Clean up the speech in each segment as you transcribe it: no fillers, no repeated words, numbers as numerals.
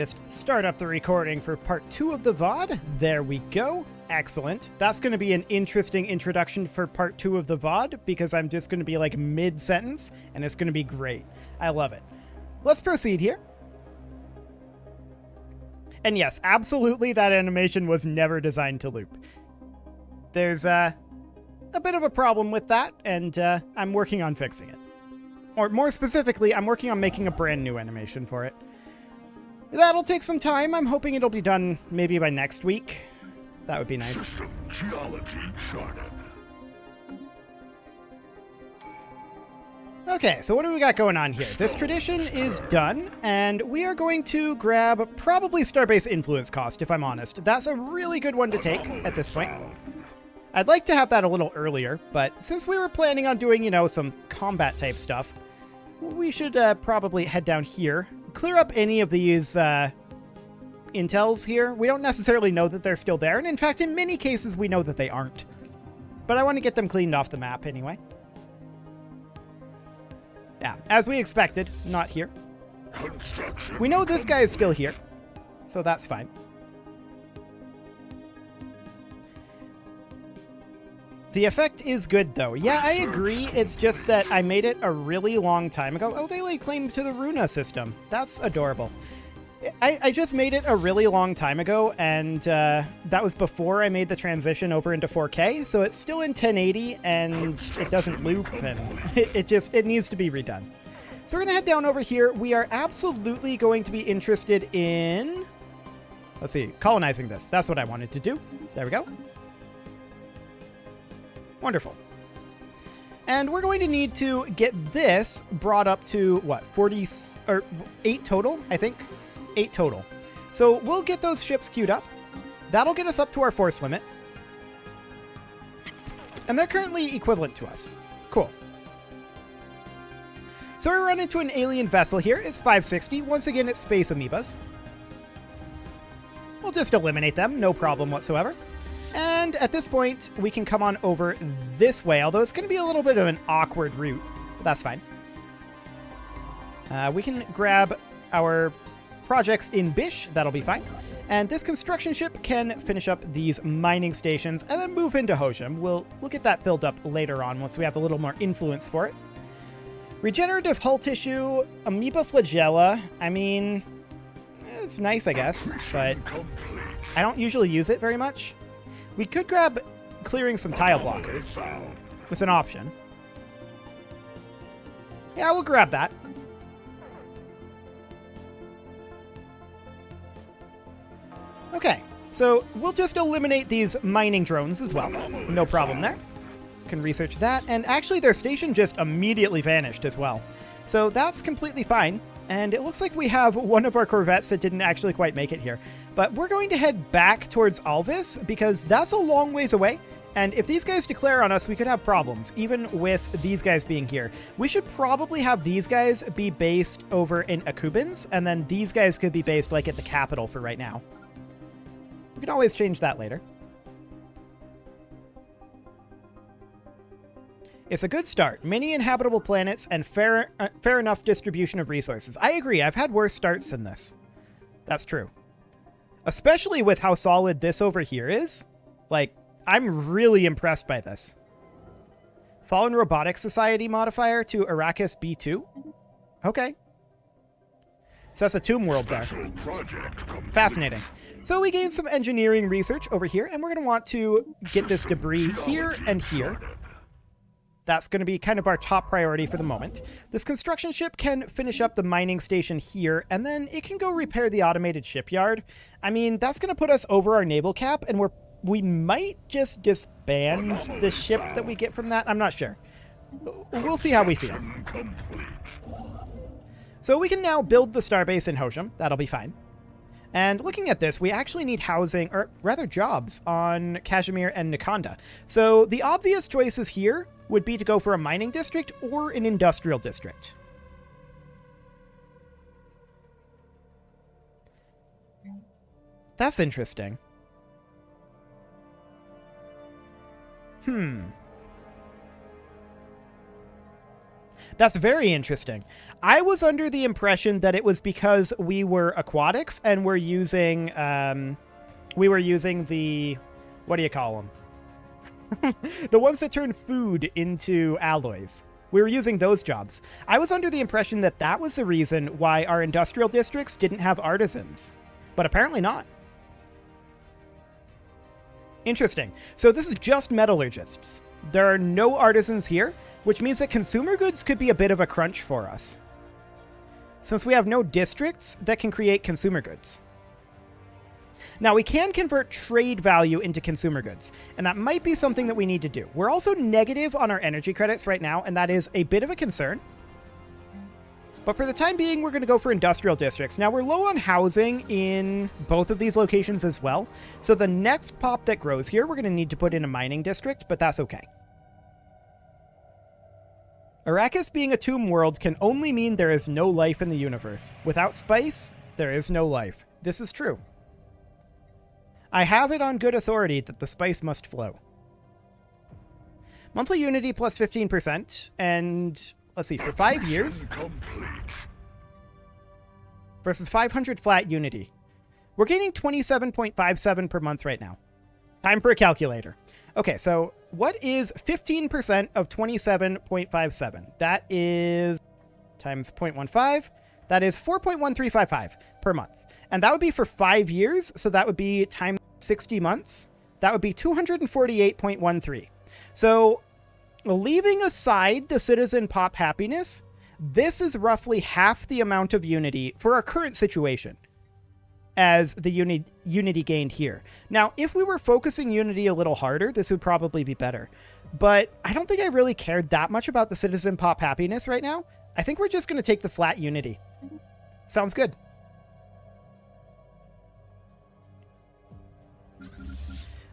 Just start up the recording for part 2 of the VOD. There we go. Excellent. That's going to be an interesting introduction for part 2 of the VOD because I'm just going to be like mid-sentence and it's going to be great. I love it. Let's proceed here. And yes, absolutely that animation was never designed to loop. There's a bit of a problem with that, and I'm working on fixing it. Or more specifically, I'm working on making a brand new animation for it. That'll take some time. I'm hoping it'll be done maybe by next week. That would be nice. System geology charted. Okay, so what do we got going on here? This tradition is done, and we are going to grab probably Starbase Influence Cost, if I'm honest. That's a really good one to take at this point. I'd like to have that a little earlier, but since we were planning on doing, you know, some combat type stuff, we should probably head down here. Clear up any of these intels here. We don't necessarily know that they're still there, and in fact, in many cases, we know that they aren't. But I want to get them cleaned off the map anyway. Yeah, as we expected, not here. We know this guy is still here, so that's fine. The effect is good, though. Yeah, I agree. It's just that I made it a really long time ago. Oh, they laid claim to the Runa system. That's adorable. I just made it a really long time ago, and that was before I made the transition over into 4K, so it's still in 1080, and it doesn't loop, and it needs to be redone. So we're going to head down over here. We are absolutely going to be interested in... Let's see, colonizing this. That's what I wanted to do. There we go. Wonderful. And we're going to need to get this brought up to, what, 40, or 8 total, I think? 8 total. So we'll get those ships queued up. That'll get us up to our force limit. And they're currently equivalent to us. Cool. So we run into an alien vessel here. It's 560. Once again, it's space amoebas. We'll just eliminate them. No problem whatsoever. And at this point, we can come on over this way, although it's going to be a little bit of an awkward route, but that's fine. We can grab our projects in Bish. That'll be fine. And this construction ship can finish up these mining stations and then move into Hojam. We'll get that filled up later on once we have a little more influence for it. Regenerative hull tissue, amoeba flagella. I mean, it's nice, I guess, but I don't usually use it very much. We could grab clearing some tile blockers. It's an option. Yeah, we'll grab that. Okay, so we'll just eliminate these mining drones as well. No problem there. Can research that. And actually, their station just immediately vanished as well. So that's completely fine. And it looks like we have one of our corvettes that didn't actually quite make it here. But we're going to head back towards Alvis because that's a long ways away. And if these guys declare on us, we could have problems, even with these guys being here. We should probably have these guys be based over in Akubins, and then these guys could be based like at the capital for right now. We can always change that later. It's a good start. Many inhabitable planets and fair enough distribution of resources. I agree. I've had worse starts than this. That's true. Especially with how solid this over here is. Like, I'm really impressed by this. Fallen Robotics Society modifier to Arrakis B2. Okay. So that's a tomb world there. Fascinating. So we gained some engineering research over here, and we're going to want to get this debris here and here. That's going to be kind of our top priority for the moment. This construction ship can finish up the mining station here, and then it can go repair the automated shipyard. I mean, that's going to put us over our naval cap, and we might just disband the ship that we get from that. I'm not sure. We'll see how we feel. So we can now build the starbase in Hojam. That'll be fine. And looking at this, we actually need housing, or rather jobs, on Kashmir and Nikanda. So the obvious choices here would be to go for a mining district or an industrial district. That's interesting. That's very interesting. I was under the impression that it was because we were aquatics and we're using the, what do you call them? The ones that turn food into alloys. We were using those jobs. I was under the impression that that was the reason why our industrial districts didn't have artisans, but apparently not. Interesting. So this is just metallurgists. There are no artisans here, which means that consumer goods could be a bit of a crunch for us, since we have no districts that can create consumer goods. Now, we can convert trade value into consumer goods, and that might be something that we need to do. We're also negative on our energy credits right now, and that is a bit of a concern. But for the time being, we're going to go for industrial districts. Now, we're low on housing in both of these locations as well, so the next pop that grows here, we're going to need to put in a mining district, but that's okay. Arrakis being a tomb world can only mean there is no life in the universe. Without spice, there is no life. This is true. I have it on good authority that the spice must flow. Monthly unity plus 15%, and let's see, for 5 years versus 500 flat unity. We're gaining 27.57 per month right now. Time for a calculator. Okay, so what is 15% of 27.57? That is times 0.15. That is 4.1355 per month. And that would be for 5 years, so that would be times 60 months. That would be 248.13. So leaving aside the citizen pop happiness, this is roughly half the amount of unity for our current situation as the unity gained here. Now, if we were focusing unity a little harder, this would probably be better. But I don't think I really cared that much about the citizen pop happiness right now. I think we're just going to take the flat unity. Sounds good.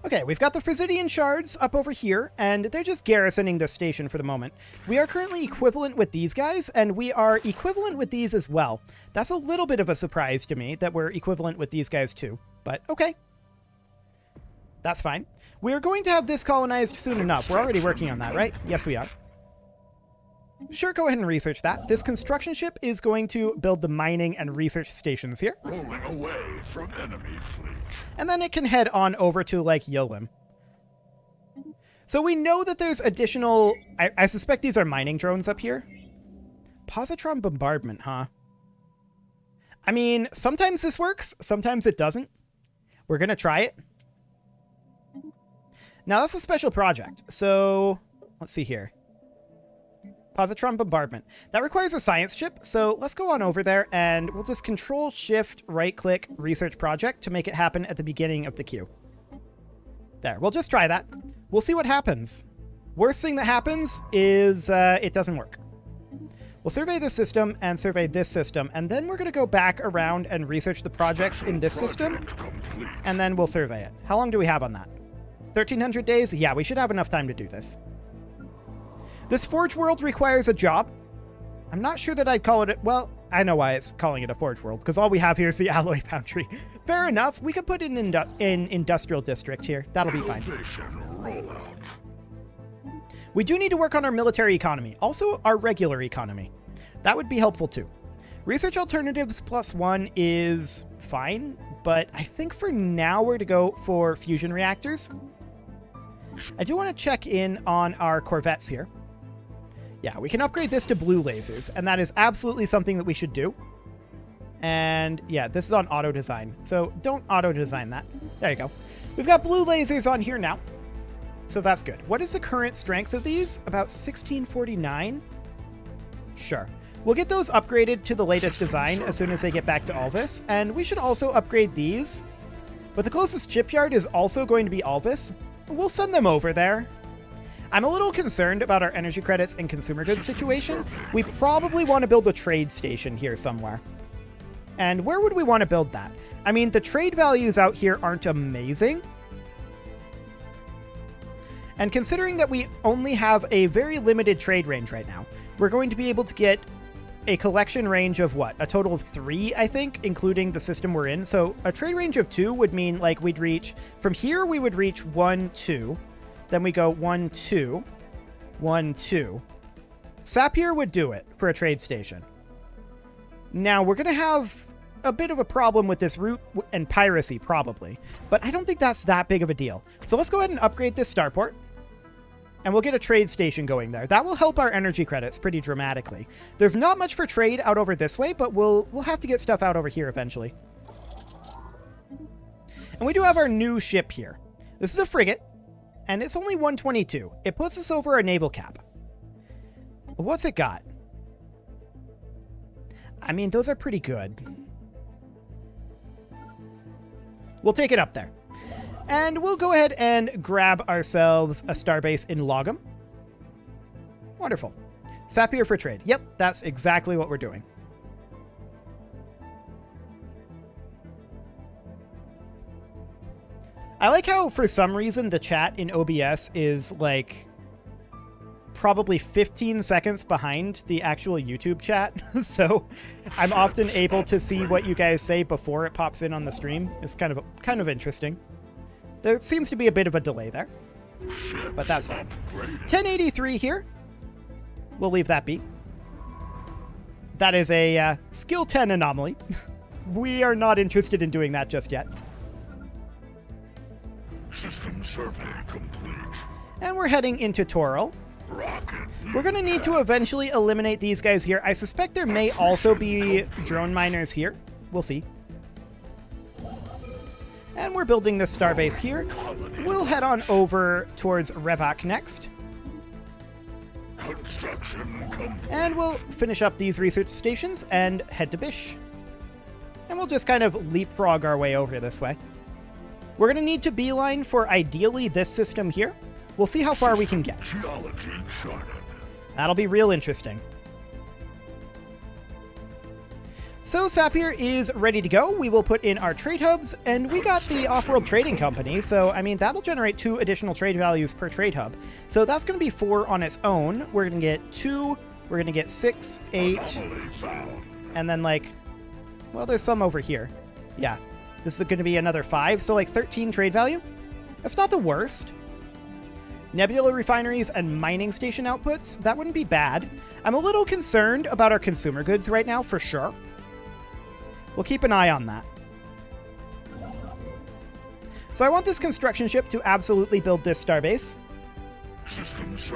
Okay, we've got the Frisidian shards up over here, and they're just garrisoning this station for the moment. We are currently equivalent with these guys, and we are equivalent with these as well. That's a little bit of a surprise to me that we're equivalent with these guys too, but okay. That's fine. We're going to have this colonized soon enough. We're already working on that, right? Yes, we are. Sure, go ahead and research that. This construction ship is going to build the mining and research stations here. Rolling away from enemy fleet. And then it can head on over to, like, Yolim. So we know that there's additional... I suspect these are mining drones up here. Positron bombardment, huh? I mean, sometimes this works, sometimes it doesn't. We're going to try it. Now, that's a special project. So, let's see here. Positron bombardment. That requires a science chip, so let's go on over there and we'll just Control-Shift, right-click, research project to make it happen at the beginning of the queue. There, we'll just try that. We'll see what happens. Worst thing that happens is it doesn't work. We'll survey this system and survey this system, and then we're going to go back around and research the projects in this system, and then we'll survey it. How long do we have on that? 1,300 days? Yeah, we should have enough time to do this. This Forge World requires a job. I'm not sure that I'd call it... Well, I know why it's calling it a Forge World, because all we have here is the Alloy Foundry. Fair enough. We could put it in Industrial District here. That'll be fine. We do need to work on our military economy. Also, our regular economy. That would be helpful, too. Research alternatives +1 is fine, but I think for now we're to go for fusion reactors. I do want to check in on our corvettes here. Yeah, we can upgrade this to blue lasers, and that is absolutely something that we should do. And yeah, this is on auto design, so don't auto design that. There you go. We've got blue lasers on here now, so that's good. What is the current strength of these? About 1649? Sure. We'll get those upgraded to the latest design as soon as they get back to Alvis, and we should also upgrade these. But the closest shipyard is also going to be Alvis. We'll send them over there. I'm a little concerned about our energy credits and consumer goods situation. We probably want to build a trade station here somewhere. And where would we want to build that? I mean, the trade values out here aren't amazing. And considering that we only have a very limited trade range right now, we're going to be able to get a collection range of what? A total of 3, I think, including the system we're in. So a trade range of 2 would mean like we'd reach... From here, we would reach 1, 2... Then we go 1, 2, 1, 2. Sapir would do it for a trade station. Now, we're going to have a bit of a problem with this route and piracy, probably. But I don't think that's that big of a deal. So let's go ahead and upgrade this starport. And we'll get a trade station going there. That will help our energy credits pretty dramatically. There's not much for trade out over this way, but we'll have to get stuff out over here eventually. And we do have our new ship here. This is a frigate, and it's only 122. It puts us over our naval cap. What's it got? I mean, those are pretty good. We'll take it up there. And we'll go ahead and grab ourselves a starbase in Logum. Wonderful. Sapir for trade. Yep, that's exactly what we're doing. I like how, for some reason, the chat in OBS is, like, probably 15 seconds behind the actual YouTube chat. So I'm often able to see what you guys say before it pops in on the stream. It's kind of interesting. There seems to be a bit of a delay there, but that's fine. 1083 here. We'll leave that be. That is a skill 10 anomaly. We are not interested in doing that just yet. System survey complete. And we're heading into Toral. We're going to need to eventually eliminate these guys here. I suspect there may also be drone miners here. We'll see. And we're building this starbase here. We'll head on over towards Revok next. And we'll finish up these research stations and head to Bish. And we'll just kind of leapfrog our way over this way. We're going to need to beeline for ideally this system here. We'll see how far we can get. That'll be real interesting. So Sapir is ready to go. We will put in our trade hubs, and we got the Off-World Trading Company, so I mean that'll generate 2 additional trade values per trade hub. So that's going to be 4 on its own. We're going to get 2, we're going to get 6, 8, and then like, well, there's some over here. Yeah, this is going to be another 5, so like 13 trade value. That's not the worst. Nebula refineries and mining station outputs, that wouldn't be bad. I'm a little concerned about our consumer goods right now, for sure. We'll keep an eye on that. So I want this construction ship to absolutely build this starbase.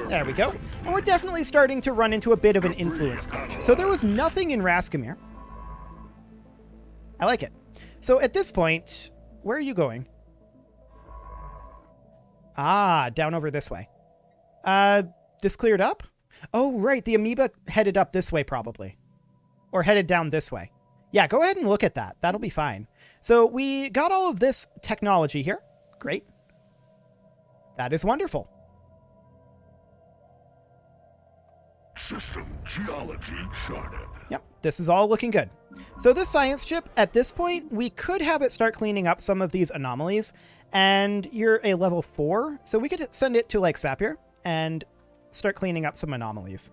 There we go. And we're definitely starting to run into a bit of an influence crunch. So there was nothing in Raskamir. I like it. So at this point, where are you going? Ah, down over this way. This cleared up? Oh, right. The amoeba headed up this way, probably. Or headed down this way. Yeah, go ahead and look at that. That'll be fine. So we got all of this technology here. Great. That is wonderful. System geology charted. Yep, this is all looking good. So this science chip, at this point, we could have it start cleaning up some of these anomalies. And you're a level 4, so we could send it to like Sapir and start cleaning up some anomalies.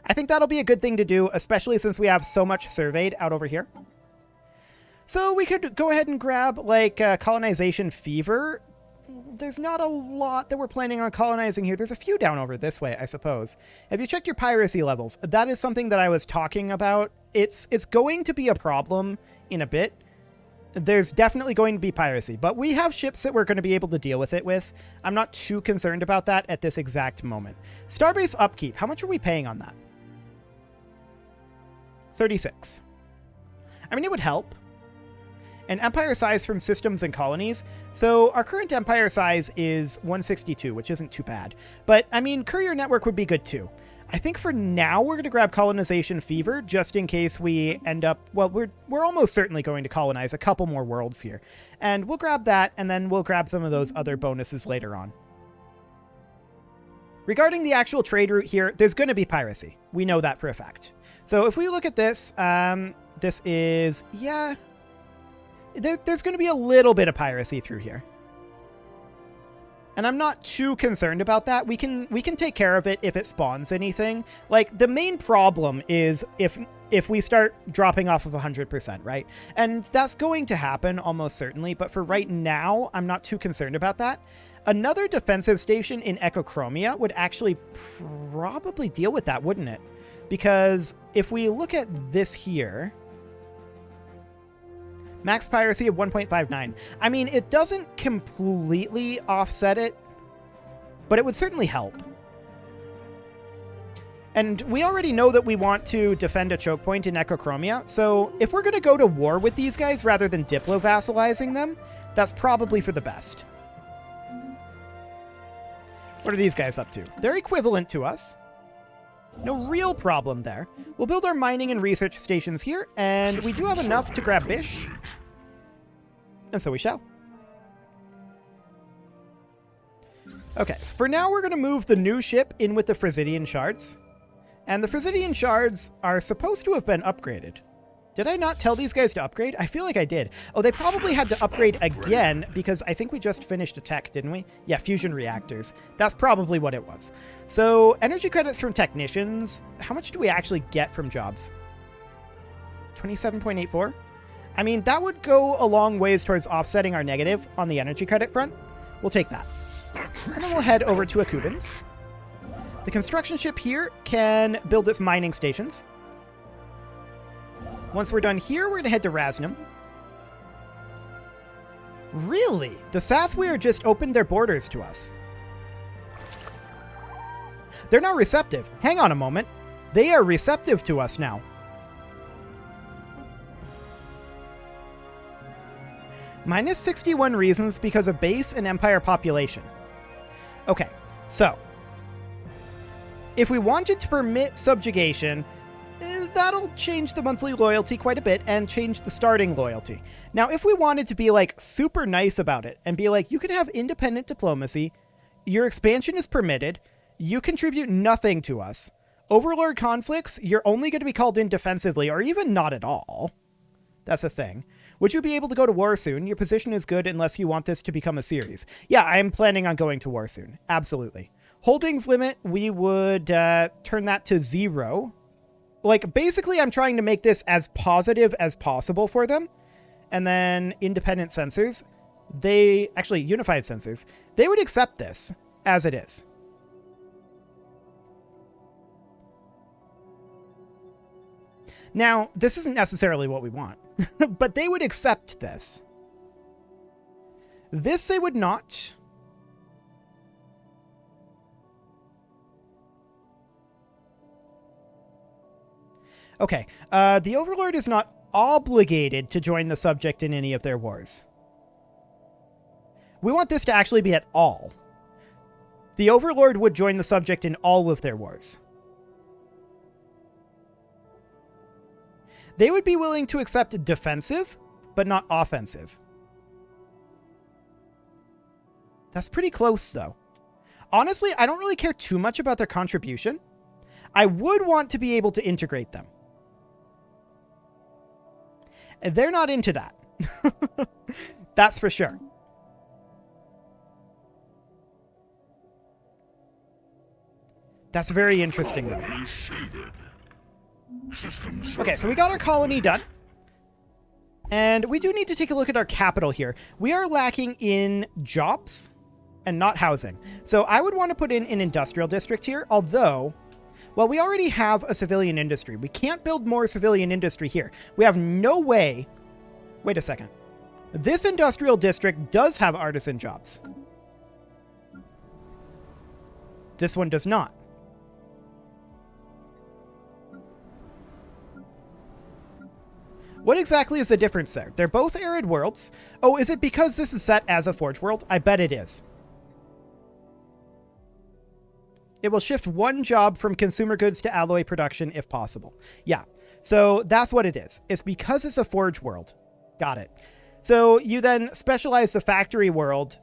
I think that'll be a good thing to do, especially since we have so much surveyed out over here. So we could go ahead and grab like colonization fever. There's not a lot that we're planning on colonizing here. There's a few down over this way, I suppose. Have you checked your piracy levels? That is something that I was talking about. It's going to be a problem in a bit. There's definitely going to be piracy, but we have ships that we're going to be able to deal with it with. I'm not too concerned about that at this exact moment. Starbase Upkeep, how much are we paying on that? 36. I mean, it would help. And empire size from systems and colonies. So our current empire size is 162, which isn't too bad. But, I mean, courier network would be good too. I think for now we're going to grab colonization fever just in case we end up, well, we're almost certainly going to colonize a couple more worlds here. And we'll grab that, and then we'll grab some of those other bonuses later on. Regarding the actual trade route here, there's going to be piracy. We know that for a fact. So if we look at this, this is, yeah, there's going to be a little bit of piracy through here. And I'm not too concerned about that. We can take care of it if it spawns anything. Like, the main problem is if we start dropping off of 100%, right? And that's going to happen almost certainly, but for right now, I'm not too concerned about that. Another defensive station in Echochromia would actually probably deal with that, wouldn't it? Because if we look at this here, max piracy of 1.59. I mean, it doesn't completely offset it, but it would certainly help. And we already know that we want to defend a choke point in Echochromia, so if we're going to go to war with these guys rather than diplo-vassalizing them, that's probably for the best. What are these guys up to? They're equivalent to us. No real problem there. We'll build our mining and research stations here, and we do have enough to grab Bish. And so we shall. Okay, so for now we're going to move the new ship in with the Frisidian shards. And the Frisidian shards are supposed to have been upgraded. Did I not tell these guys to upgrade? I feel like I did. Oh, they probably had to upgrade again because I think we just finished a tech, didn't we? Yeah, fusion reactors. That's probably what it was. So energy credits from technicians. How much do we actually get from jobs? 27.84? I mean, that would go a long ways towards offsetting our negative on the energy credit front. We'll take that. And then we'll head over to Akubans. The construction ship here can build its mining stations. Once we're done here, we're going to head to Rasnum. Really? The Sathweir just opened their borders to us. They're now receptive. Hang on a moment. They are receptive to us now. Minus 61 reasons because of base and empire population. Okay, so if we wanted to permit subjugation, that'll change the monthly loyalty quite a bit and change the starting loyalty. Now, if we wanted to be like super nice about it and be like, you can have independent diplomacy, your expansion is permitted, you contribute nothing to us. Overlord conflicts, you're only going to be called in defensively or even not at all. That's a thing. Would you be able to go to war soon? Your position is good unless you want this to become a series. Yeah, I'm planning on going to war soon. Absolutely. Holdings limit, we would turn that to 0. Like, basically, I'm trying to make this as positive as possible for them. And then independent censors, unified censors, they would accept this as it is. Now, this isn't necessarily what we want, but they would accept this. This they would not. Okay, the Overlord is not obligated to join the subject in any of their wars. We want this to actually be at all. The Overlord would join the subject in all of their wars. They would be willing to accept defensive, but not offensive. That's pretty close, though. Honestly, I don't really care too much about their contribution. I would want to be able to integrate them. They're not into that. That's for sure. That's very interesting, though. Okay, so we got our colony done. And we do need to take a look at our capital here. We are lacking in jobs and not housing. So I would want to put in an industrial district here, although, well, we already have a civilian industry. We can't build more civilian industry here. We have no way. Wait a second. This industrial district does have artisan jobs. This one does not. What exactly is the difference there? They're both arid worlds. Oh, is it because this is set as a forge world? I bet it is. It will shift one job from consumer goods to alloy production if possible. Yeah, so that's what it is. It's because it's a forge world. Got it. So you then specialize the factory world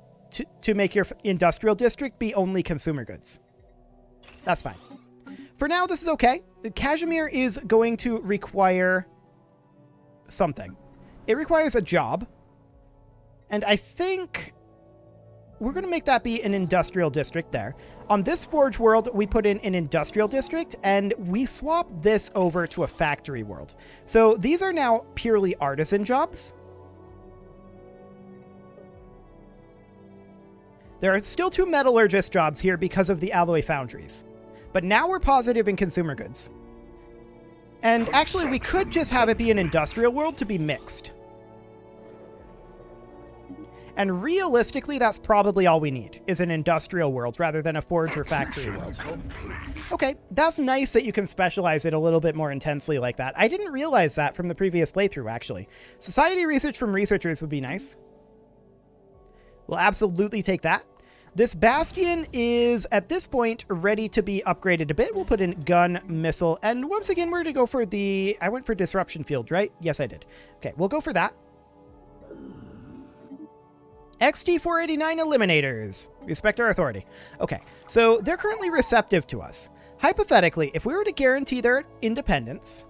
to make your industrial district be only consumer goods. That's fine. For now, this is okay. Kashmir is going to require something. It requires a job. And I think we're going to make that be an industrial district there. On this forge world, we put in an industrial district and we swap this over to a factory world. So these are now purely artisan jobs. There are still 2 metallurgist jobs here because of the alloy foundries. But now we're positive in consumer goods. And actually, we could just have it be an industrial world to be mixed. And realistically, that's probably all we need, is an industrial world rather than a forge or factory world. Okay, that's nice that you can specialize it a little bit more intensely like that. I didn't realize that from the previous playthrough, actually. Society research from researchers would be nice. We'll absolutely take that. This bastion is, at this point, ready to be upgraded a bit. We'll put in gun, missile, and once again, we're going to go for the... I went for disruption field, right? Yes, I did. Okay, we'll go for that. XT489 eliminators. Respect our authority. Okay, so they're currently receptive to us. Hypothetically, if we were to guarantee their independence,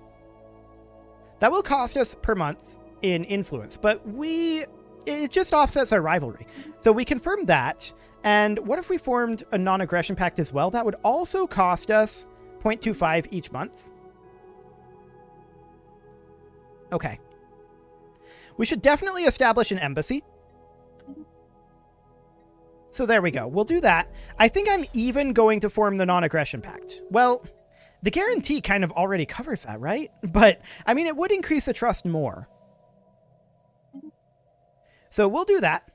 that will cost us per month in influence, but it just offsets our rivalry. So we confirm that, and what if we formed a non-aggression pact as well? That would also cost us 0.25 each month. Okay. We should definitely establish an embassy. So there we go. We'll do that. I think I'm even going to form the non-aggression pact. Well, the guarantee kind of already covers that, right? But, I mean, it would increase the trust more. So we'll do that.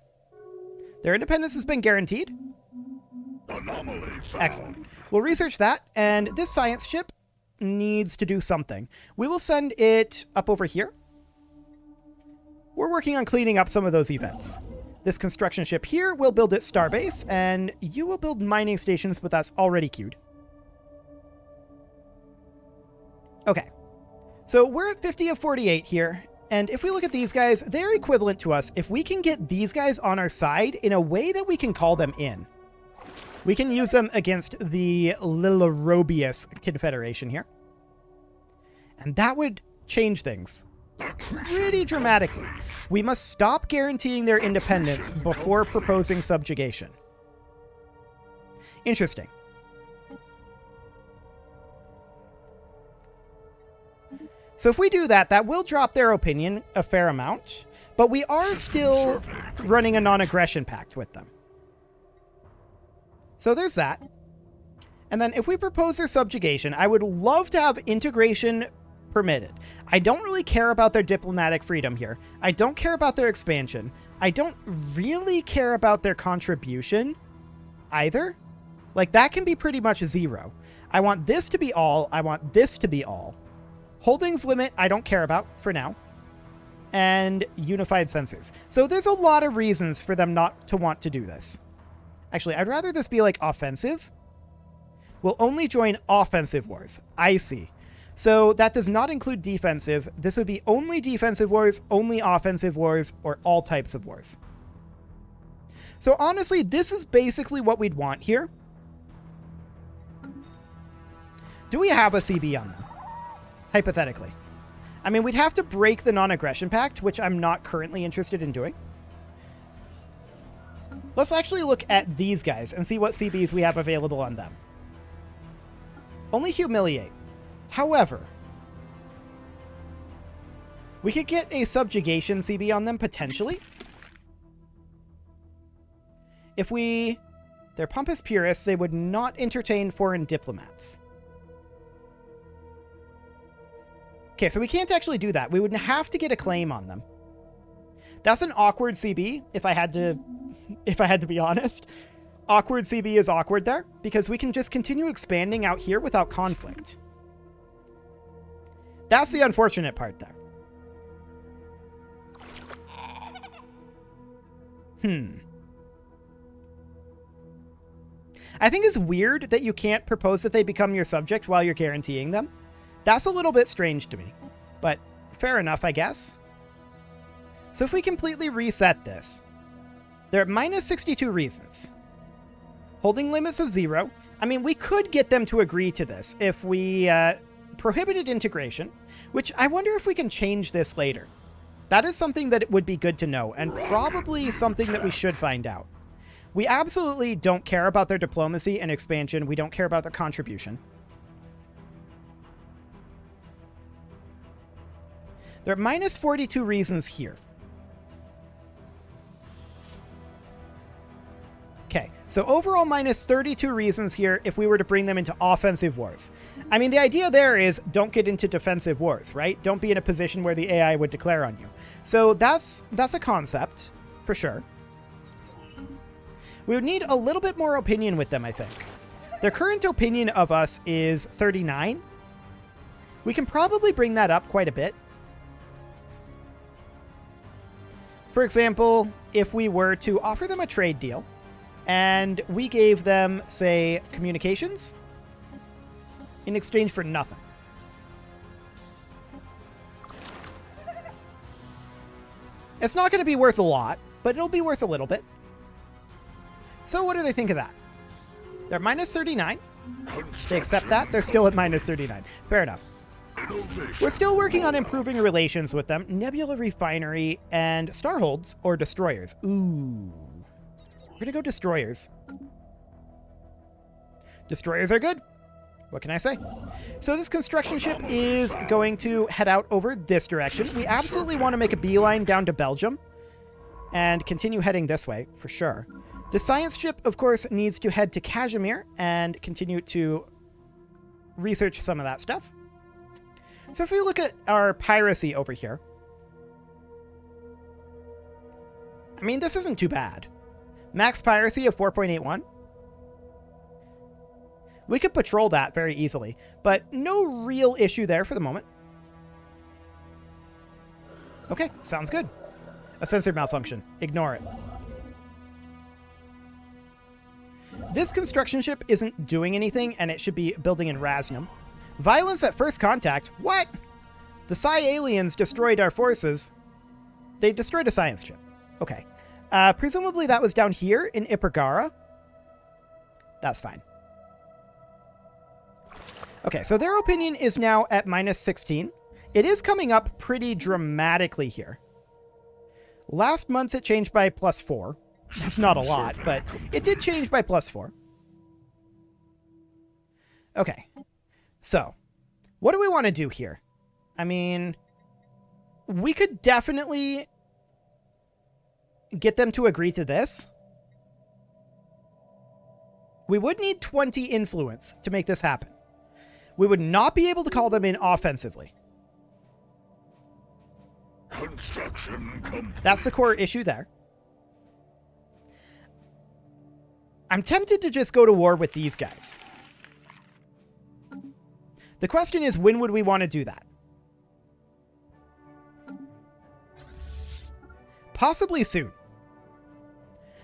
Their independence has been guaranteed. Anomaly found. Excellent. We'll research that, and this science ship needs to do something. We will send it up over here. We're working on cleaning up some of those events. This construction ship here will build its starbase, and you will build mining stations, but that's already queued. Okay. So we're at 50 of 48 here, and if we look at these guys, they're equivalent to us. If we can get these guys on our side in a way that we can call them in, we can use them against the Lilorobius Confederation here. And that would change things pretty dramatically. We must stop guaranteeing their independence before proposing subjugation. Interesting. So if we do that, that will drop their opinion a fair amount, but we are still running a non-aggression pact with them. So there's that. And then if we propose their subjugation, I would love to have integration permitted. I don't really care about their diplomatic freedom here. I don't care about their expansion. I don't really care about their contribution either. Like, that can be pretty much 0. I want this to be all. I want this to be all. Holdings limit, I don't care about for now. And unified sensors. So there's a lot of reasons for them not to want to do this. Actually, I'd rather this be like offensive. We'll only join offensive wars. I see. So that does not include defensive. This would be only defensive wars, only offensive wars, or all types of wars. So honestly, this is basically what we'd want here. Do we have a CB on them? Hypothetically. I mean, we'd have to break the non-aggression pact, which I'm not currently interested in doing. Let's actually look at these guys and see what CBs we have available on them. Only humiliate. However, we could get a subjugation CB on them, potentially. If they're pompous purists, they would not entertain foreign diplomats. Okay, so we can't actually do that. We would have to get a claim on them. That's an awkward CB, if I had to be honest. Awkward CB is awkward there, because we can just continue expanding out here without conflict. That's the unfortunate part there. I think it's weird that you can't propose that they become your subject while you're guaranteeing them. That's a little bit strange to me, but fair enough, I guess. So if we completely reset this, they're at minus 62 reasons. Holding limits of 0. I mean, we could get them to agree to this if we prohibited integration, which I wonder if we can change this later. That is something that would be good to know, and probably something that we should find out. We absolutely don't care about their diplomacy and expansion. We don't care about their contribution. There are minus 42 reasons here. Okay, So overall minus 32 reasons here if we were to bring them into offensive wars. I mean, the idea there is don't get into defensive wars, right? Don't be in a position where the AI would declare on you. So that's a concept, for sure. We would need a little bit more opinion with them, I think. Their current opinion of us is 39. We can probably bring that up quite a bit. For example, if we were to offer them a trade deal, and we gave them, say, communications in exchange for nothing. It's not going to be worth a lot, but it'll be worth a little bit. So what do they think of that? They're minus 39. They accept that. They're still at minus 39. Fair enough. We're still working on improving relations with them. Nebula Refinery and Starholds or Destroyers. Ooh. We're going to go Destroyers. Destroyers are good. What can I say? So this construction ship is going to head out over this direction. We absolutely want to make a beeline down to Belgium and continue heading this way for sure. The science ship, of course, needs to head to Kashmir and continue to research some of that stuff. So if we look at our piracy over here, I mean, this isn't too bad. Max piracy of 4.81. We could patrol that very easily, but no real issue there for the moment. Okay, sounds good. A sensor malfunction. Ignore it. This construction ship isn't doing anything, and it should be building in Rasnum. Violence at first contact? What? The Psi aliens destroyed our forces. They destroyed a science ship. Okay. Presumably that was down here in Ipergara. That's fine. Okay, so their opinion is now at minus 16. It is coming up pretty dramatically here. Last month it changed by plus 4. That's not a lot, but it did change by plus 4. Okay. So, what do we want to do here? I mean, we could definitely get them to agree to this. We would need 20 influence to make this happen. We would not be able to call them in offensively. Construction complete. That's the core issue there. I'm tempted to just go to war with these guys. The question is, when would we want to do that? Possibly soon.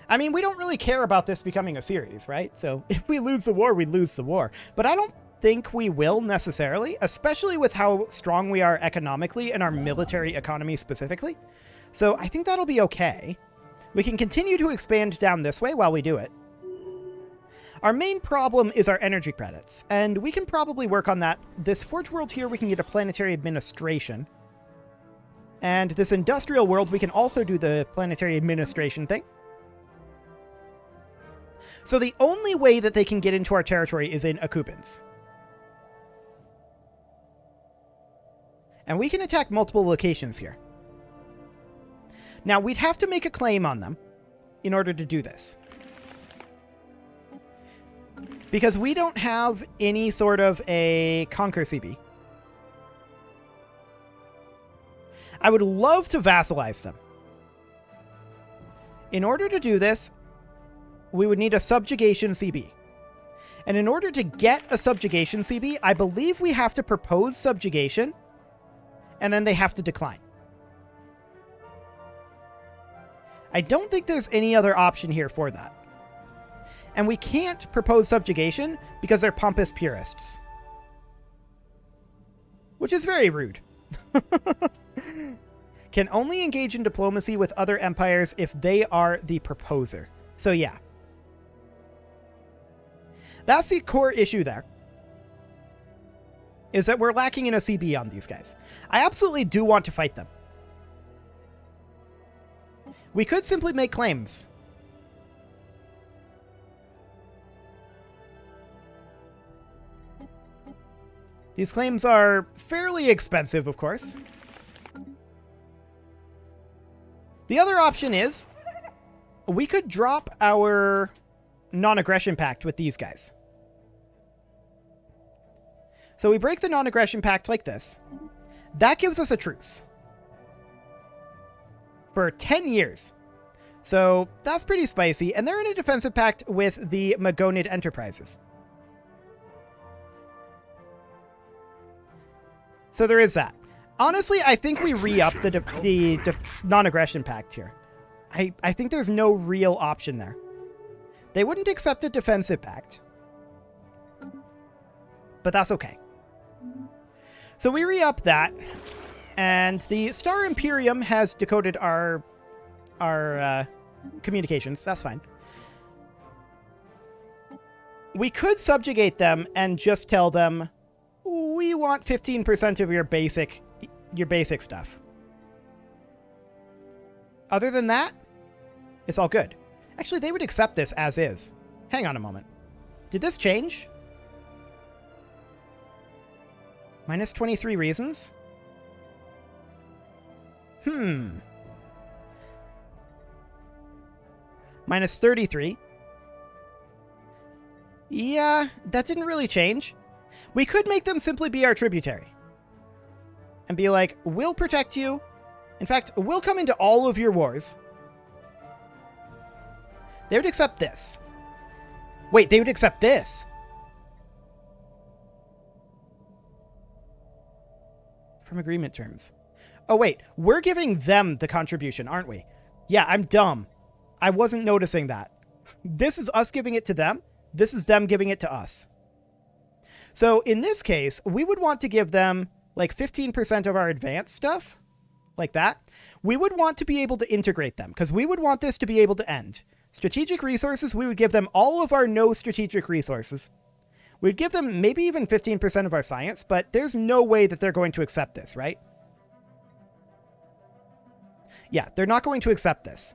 I mean, we don't really care about this becoming a series, right? So if we lose the war, we lose the war. But I don't think we will necessarily, especially with how strong we are economically and our military economy specifically. So I think that'll be okay. We can continue to expand down this way while we do it. Our main problem is our energy credits, and we can probably work on that. This Forge world here, we can get a Planetary Administration. And this industrial world, we can also do the Planetary Administration thing. So the only way that they can get into our territory is in occupants. And we can attack multiple locations here. Now, we'd have to make a claim on them in order to do this. Because we don't have any sort of a Conquer CB. I would love to vassalize them. In order to do this, we would need a subjugation CB. And in order to get a subjugation CB, I believe we have to propose subjugation, and then they have to decline. I don't think there's any other option here for that. And we can't propose subjugation because they're pompous purists. Which is very rude. Can only engage in diplomacy with other empires if they are the proposer. So yeah. That's the core issue there. Is that we're lacking in a CB on these guys. I absolutely do want to fight them. We could simply make claims. These claims are fairly expensive, of course. The other option is we could drop our non-aggression pact with these guys. So we break the non-aggression pact like this. That gives us a truce for 10 years. So that's pretty spicy. And they're in a defensive pact with the Magonid Enterprises. So there is that. Honestly, I think we re-up the non-aggression pact here. I think there's no real option there. They wouldn't accept a defensive pact. But that's okay. So we re-up that. And the Star Imperium has decoded our communications. That's fine. We could subjugate them and just tell them, we want 15% of your basic stuff. Other than that, it's all good. Actually, they would accept this as is. Hang on a moment. Did this change? Minus 23 reasons? Minus 33. Yeah, that didn't really change. We could make them simply be our tributary. And be like, we'll protect you. In fact, we'll come into all of your wars. They would accept this. Wait, they would accept this. From agreement terms. Oh, wait. We're giving them the contribution, aren't we? Yeah, I'm dumb. I wasn't noticing that. This is us giving it to them. This is them giving it to us. So in this case, we would want to give them like 15% of our advanced stuff. Like that. We would want to be able to integrate them because we would want this to be able to end. Strategic resources, we would give them all of our no strategic resources. We'd give them maybe even 15% of our science, but there's no way that they're going to accept this, right? Yeah, they're not going to accept this.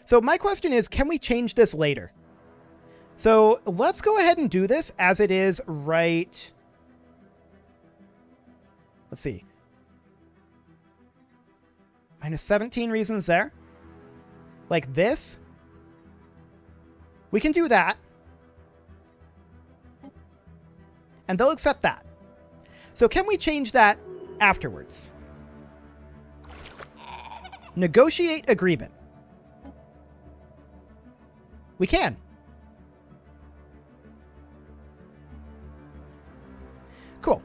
So my question is, can we change this later? So let's go ahead and do this as it is right. Let's see. Minus 17 reasons there. Like this. We can do that. And they'll accept that. So can we change that afterwards? Negotiate agreement. We can. Cool.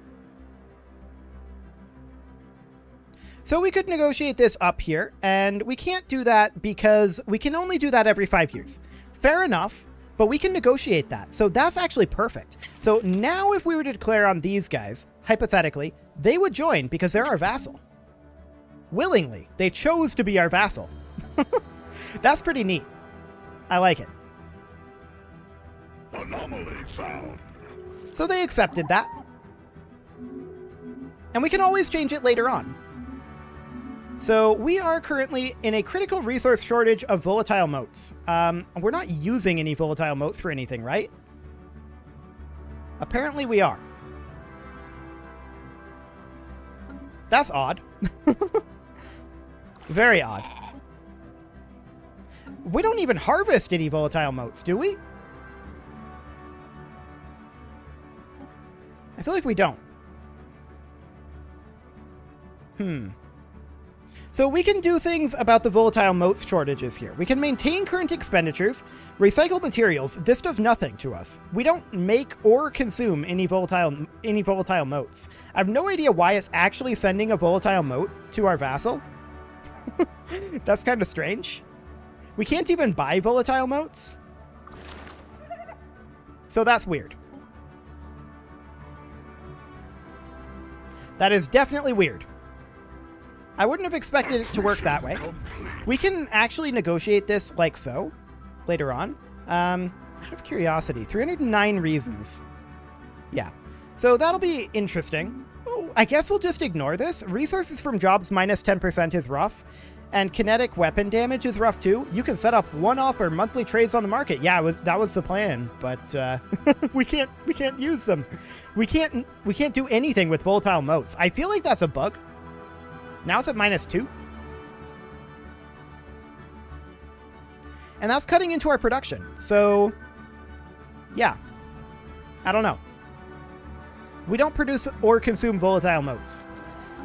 So we could negotiate this up here, and we can't do that because we can only do that every 5 years. Fair enough, but we can negotiate that. So that's actually perfect. So now if we were to declare on these guys, hypothetically, they would join because they're our vassal. Willingly. They chose to be our vassal. That's pretty neat. I like it. Anomaly found. So they accepted that. And we can always change it later on. So we are currently in a critical resource shortage of volatile motes. We're not using any volatile motes for anything, right? Apparently we are. That's odd. Very odd. We don't even harvest any volatile motes, do we? I feel like we don't. So we can do things about the volatile motes shortages here. We can maintain current expenditures, recycle materials. This does nothing to us. We don't make or consume any volatile motes. I have no idea why it's actually sending a volatile mote to our vassal. That's kind of strange. We can't even buy volatile motes. So that's weird. That is definitely weird. I wouldn't have expected it to work that way. We can actually negotiate this like so later on. Out of curiosity, 309 reasons. Yeah. So that'll be interesting. Oh, I guess we'll just ignore this. Resources from jobs minus 10% is rough. And kinetic weapon damage is rough too. You can set up one-off or monthly trades on the market. Yeah, that was the plan, but we can't use them. We can't do anything with volatile motes. I feel like that's a bug. Now it's at -2. And that's cutting into our production. So Yeah. I don't know. We don't produce or consume volatile motes.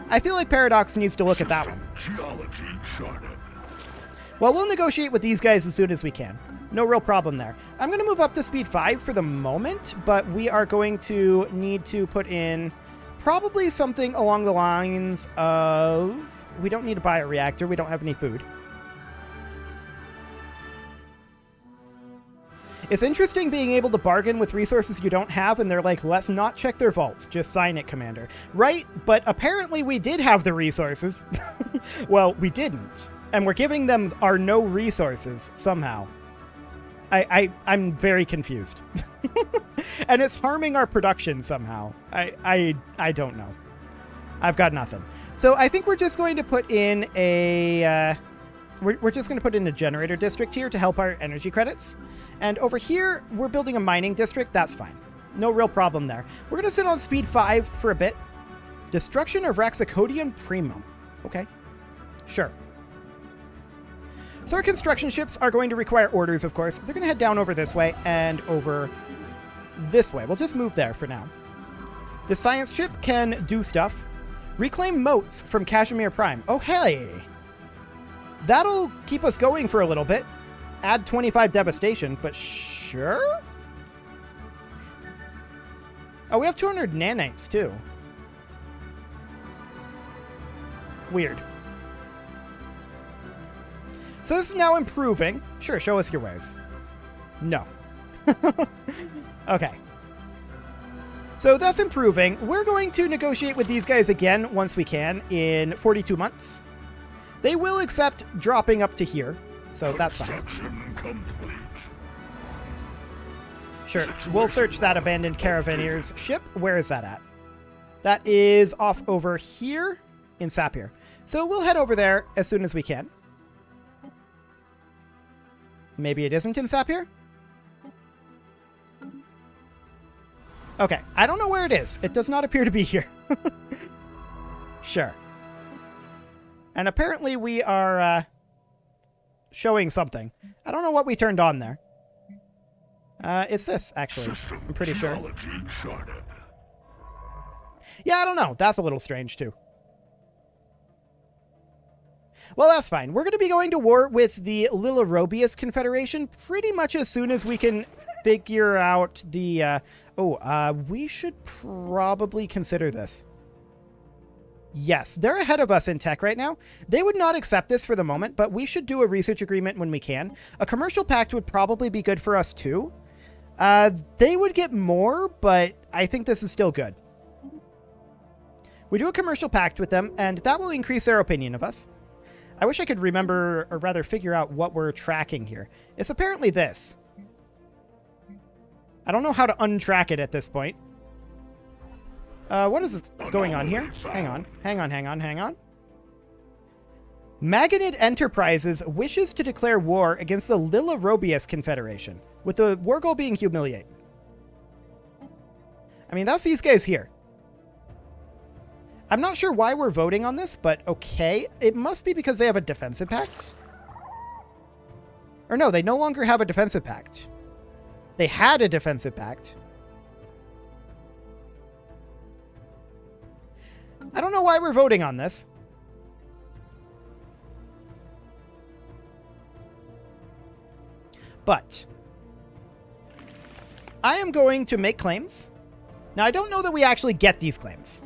I feel like Paradox needs to look at that one. Geology charted. Well, we'll negotiate with these guys as soon as we can. No real problem there. I'm going to move up to speed 5 for the moment, but we are going to need to put in probably something along the lines of... We don't need to buy a reactor. We don't have any food. It's interesting being able to bargain with resources you don't have, and they're like, let's not check their vaults. Just sign it, Commander. Right, but apparently we did have the resources. Well, we didn't. And we're giving them our no resources somehow. I'm very confused. And it's harming our production somehow. I don't know. I've got nothing. So I think we're just going to put in a... We're just going to put in a generator district here to help our energy credits. And over here, we're building a mining district. That's fine. No real problem there. We're going to sit on speed 5 for a bit. Destruction of Raxacodian Primum. Okay. Sure. So our construction ships are going to require orders, of course. They're going to head down over this way and over this way. We'll just move there for now. The science ship can do stuff. Reclaim motes from Kashmir Prime. Oh, hey! That'll keep us going for a little bit. Add 25 devastation, but sure? Oh, we have 200 nanites, too. Weird. So this is now improving. Sure, show us your ways. No. Okay. So that's improving. We're going to negotiate with these guys again once we can in 42 months. They will accept dropping up to here, so that's fine. Complete. Sure, we'll search that abandoned Caravanier's ship. Where is that at? That is off over here in Sapir. So we'll head over there as soon as we can. Maybe it isn't in Sapir? Okay, I don't know where it is. It does not appear to be here. Sure. And apparently we are showing something. I don't know what we turned on there. It's this, actually. I'm pretty sure. Yeah, I don't know. That's a little strange, too. Well, that's fine. We're going to be going to war with the Lilarobius Confederation pretty much as soon as we can figure out the... we should probably consider this. Yes, they're ahead of us in tech right now. They would not accept this for the moment, but we should do a research agreement when we can. A commercial pact would probably be good for us, too. They would get more, but I think this is still good. We do a commercial pact with them, and that will increase their opinion of us. I wish I could remember, or rather figure out what we're tracking here. It's apparently this. I don't know how to untrack it at this point. What is going on here? Hang on. Magonid Enterprises wishes to declare war against the Lilarobius Confederation, with the war goal being humiliate. I mean, that's these guys here. I'm not sure why we're voting on this, but okay. It must be because they have a defensive pact. Or no, they no longer have a defensive pact. They had a defensive pact. I don't know why we're voting on this. But I am going to make claims. Now, I don't know that we actually get these claims.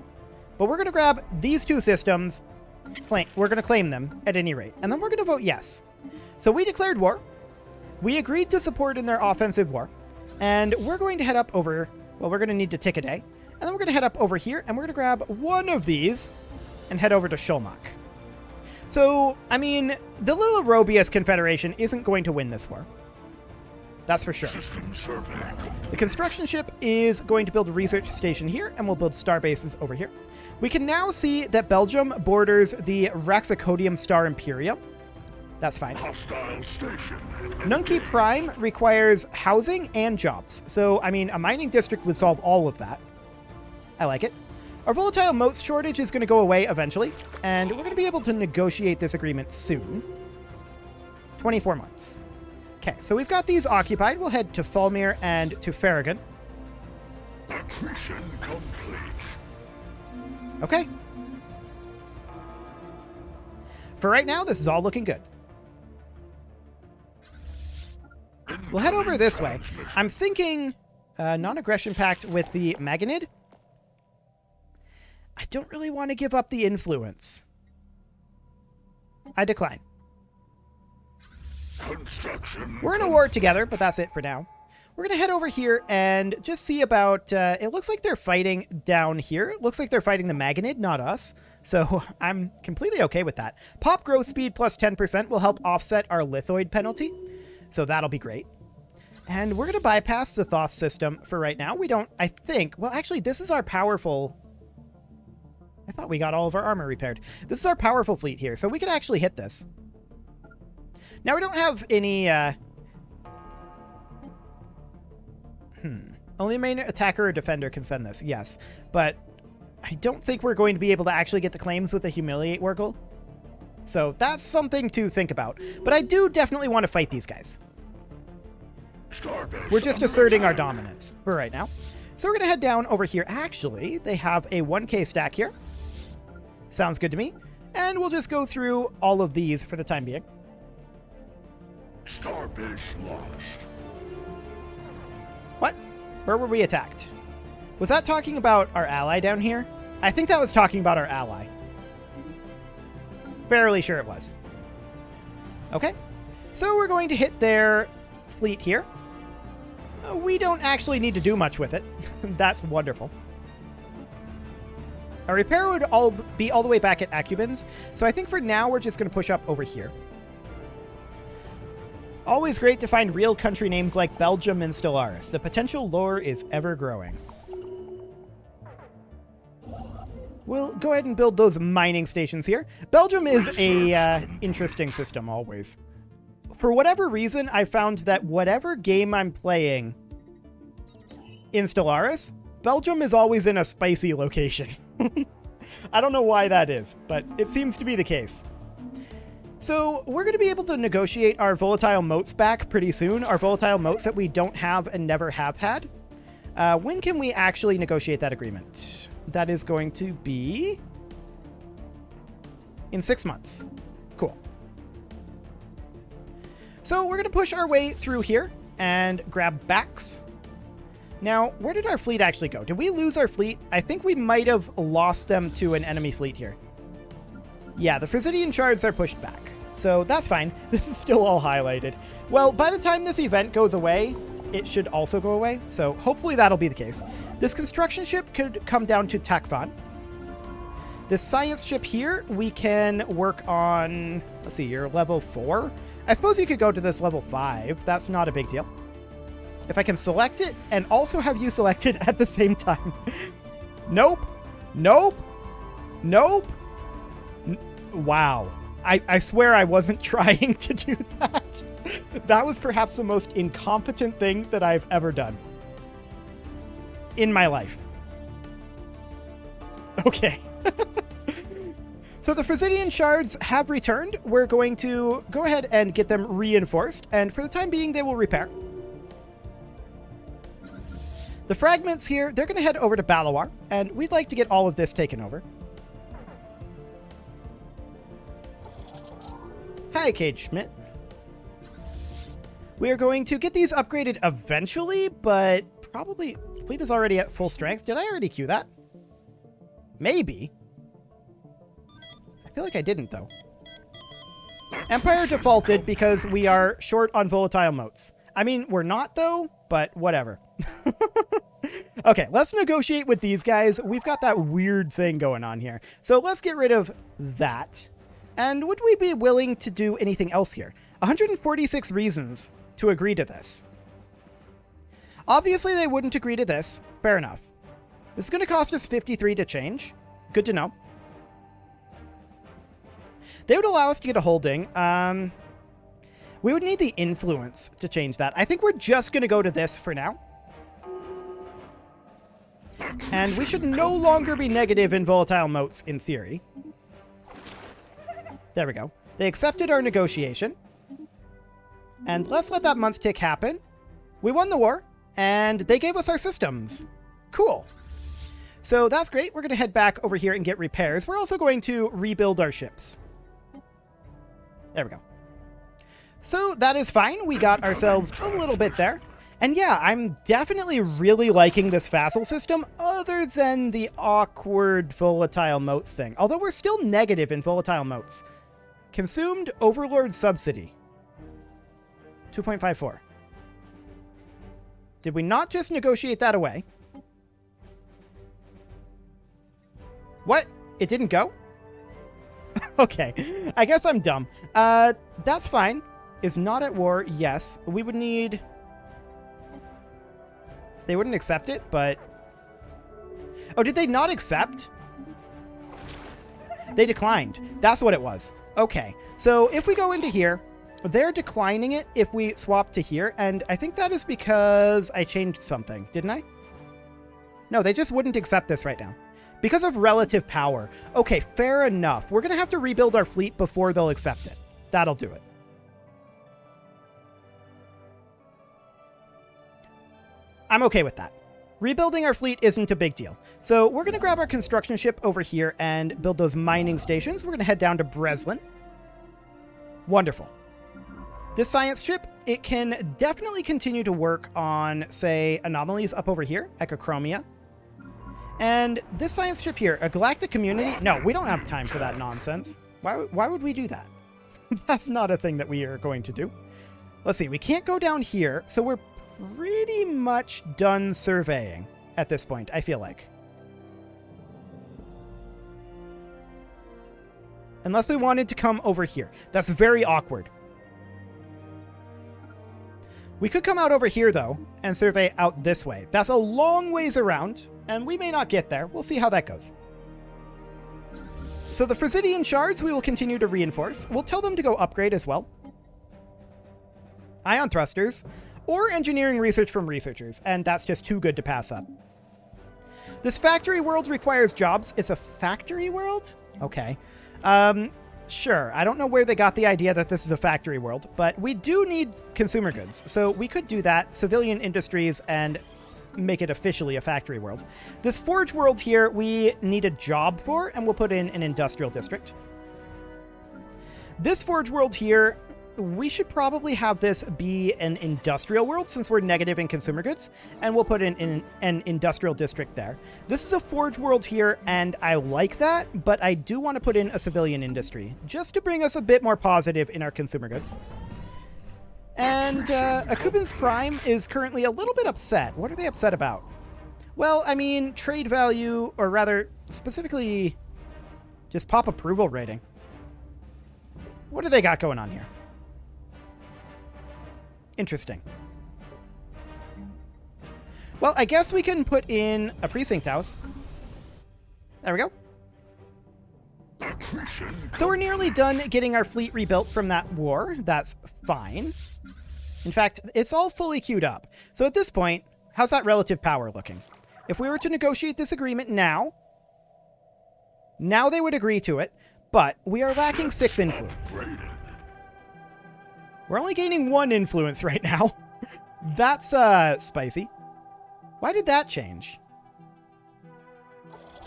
But we're going to grab these two systems. We're going to claim them at any rate. And then we're going to vote yes. So we declared war. We agreed to support in their offensive war. And we're going to head up over... Well, we're going to need to tick a day. And then we're going to head up over here. And we're going to grab one of these and head over to Shulmak. So, I mean, the Lilarobius Confederation isn't going to win this war. That's for sure. The construction ship is going to build a research station here, and we'll build starbases over here. We can now see that Belgium borders the Raxacodium Star Imperium. That's fine. Hostile station. Nunki Prime requires housing and jobs. So, I mean, a mining district would solve all of that. I like it. Our volatile motes shortage is going to go away eventually, and we're going to be able to negotiate this agreement soon. 24 months. Okay, so we've got these occupied. We'll head to Falmir and to Farragon. Accretion complete. Okay. For right now, this is all looking good. We'll head over this way. I'm thinking non-aggression pact with the Maganid. I don't really want to give up the influence. I decline. We're in a war together, but that's it for now. We're going to head over here and just see about... it looks like they're fighting down here. It looks like they're fighting the Maganid, not us. So I'm completely okay with that. Pop growth speed plus 10% will help offset our lithoid penalty. So that'll be great. And we're going to bypass the Thoth system for right now. We don't, I think... Well, actually, this is our powerful... I thought we got all of our armor repaired. This is our powerful fleet here, so we could actually hit this. Now, we don't have any... Only a main attacker or defender can send this, yes. But I don't think we're going to be able to actually get the claims with the Humiliate Wargle. So that's something to think about. But I do definitely want to fight these guys. We're just asserting our dominance for right now. So we're going to head down over here. Actually, they have a 1K stack here. Sounds good to me. And we'll just go through all of these for the time being. Starbase lost. What? Where were we attacked? Was that talking about our ally down here? I think that was talking about our ally. Fairly sure it was. Okay. So we're going to hit their fleet here. We don't actually need to do much with it. That's wonderful. Our repair would be all the way back at Acubins, so I think for now we're just going to push up over here. Always great to find real country names like Belgium and Stellaris. The potential lore is ever growing. We'll go ahead and build those mining stations here. Belgium is a interesting system always. For whatever reason, I found that whatever game I'm playing in Stellaris, Belgium is always in a spicy location. I don't know why that is, but it seems to be the case. So we're going to be able to negotiate our volatile motes back pretty soon, our volatile motes that we don't have and never have had. When can we actually negotiate that agreement? That is going to be in 6 months. Cool. So we're going to push our way through here and grab backs. Now, where did our fleet actually go? Did we lose our fleet? I think we might have lost them to an enemy fleet here. Yeah, the Frisidian shards are pushed back. So that's fine. This is still all highlighted. Well, by the time this event goes away, it should also go away. So hopefully that'll be the case. This construction ship could come down to Takvan. This science ship here, we can work on... Let's see, you're level 4. I suppose you could go to this level 5. That's not a big deal. If I can select it and also have you select it at the same time. Nope. Nope. Nope. Wow. I swear I wasn't trying to do that. That was perhaps the most incompetent thing that I've ever done in my life. Okay. So the Frisidian shards have returned. We're going to go ahead and get them reinforced. And for the time being, they will repair. The fragments here, they're going to head over to Balawar. And we'd like to get all of this taken over. Hi, Cage Schmidt. We are going to get these upgraded eventually, but probably fleet is already at full strength. Did I already queue that? Maybe. I feel like I didn't, though. Empire defaulted because we are short on volatile motes. I mean, we're not, though, but whatever. Okay, let's negotiate with these guys. We've got that weird thing going on here. So let's get rid of that. And would we be willing to do anything else here? 146 reasons to agree to this. Obviously, they wouldn't agree to this. Fair enough. This is going to cost us 53 to change. Good to know. They would allow us to get a holding. We would need the influence to change that. I think we're just going to go to this for now. And we should no longer be negative in volatile motes, in theory. There we go. They accepted our negotiation. And let's let that month tick happen. We won the war, and they gave us our systems. Cool. So that's great. We're going to head back over here and get repairs. We're also going to rebuild our ships. There we go. So that is fine. We got ourselves a little bit there. And yeah, I'm definitely really liking this vassal system, other than the awkward volatile motes thing. Although we're still negative in volatile motes. Consumed Overlord subsidy. 2.54. Did we not just negotiate that away? What? It didn't go? Okay, I guess I'm dumb. That's fine. Is not at war, yes. We would need... They wouldn't accept it, but... Oh, did they not accept? They declined. That's what it was. Okay, so if we go into here, they're declining it if we swap to here, and I think that is because I changed something, didn't I? No, they just wouldn't accept this right now. Because of relative power. Okay, fair enough. We're going to have to rebuild our fleet before they'll accept it. That'll do it. I'm okay with that. Rebuilding our fleet isn't a big deal. So we're going to grab our construction ship over here and build those mining stations. We're going to head down to Breslin. Wonderful. This science ship, it can definitely continue to work on, say, anomalies up over here, Echochromia. And this science ship here, a galactic community? No, we don't have time for that nonsense. Why would we do that? That's not a thing that we are going to do. Let's see, we can't go down here, so we're pretty much done surveying at this point, I feel like. Unless we wanted to come over here. That's very awkward. We could come out over here, though, and survey out this way. That's a long ways around, and we may not get there. We'll see how that goes. So the Frisidian shards we will continue to reinforce. We'll tell them to go upgrade as well. Ion thrusters, or engineering research from researchers, and that's just too good to pass up. This factory world requires jobs. It's a factory world? Okay. Sure. I don't know where they got the idea that this is a factory world, but we do need consumer goods, so we could do that, civilian industries, and make it officially a factory world. This forge world here, we need a job for, and we'll put in an industrial district. This forge world here, we should probably have this be an industrial world since we're negative in consumer goods, and we'll put in an industrial district there. This is a forge world here, and I like that, but I do want to put in a civilian industry, just to bring us a bit more positive in our consumer goods. And Akubin's Prime is currently a little bit upset. What are they upset about? Well, I mean, trade value, or rather, specifically, just pop approval rating. What do they got going on here? Interesting. Well, I guess we can put in a precinct house. There we go. So we're nearly done getting our fleet rebuilt from that war. That's fine. In fact, it's all fully queued up. So at this point, how's that relative power looking? If we were to negotiate this agreement now they would agree to it, but we are lacking 6 influence. We're only gaining 1 influence right now. That's, spicy. Why did that change?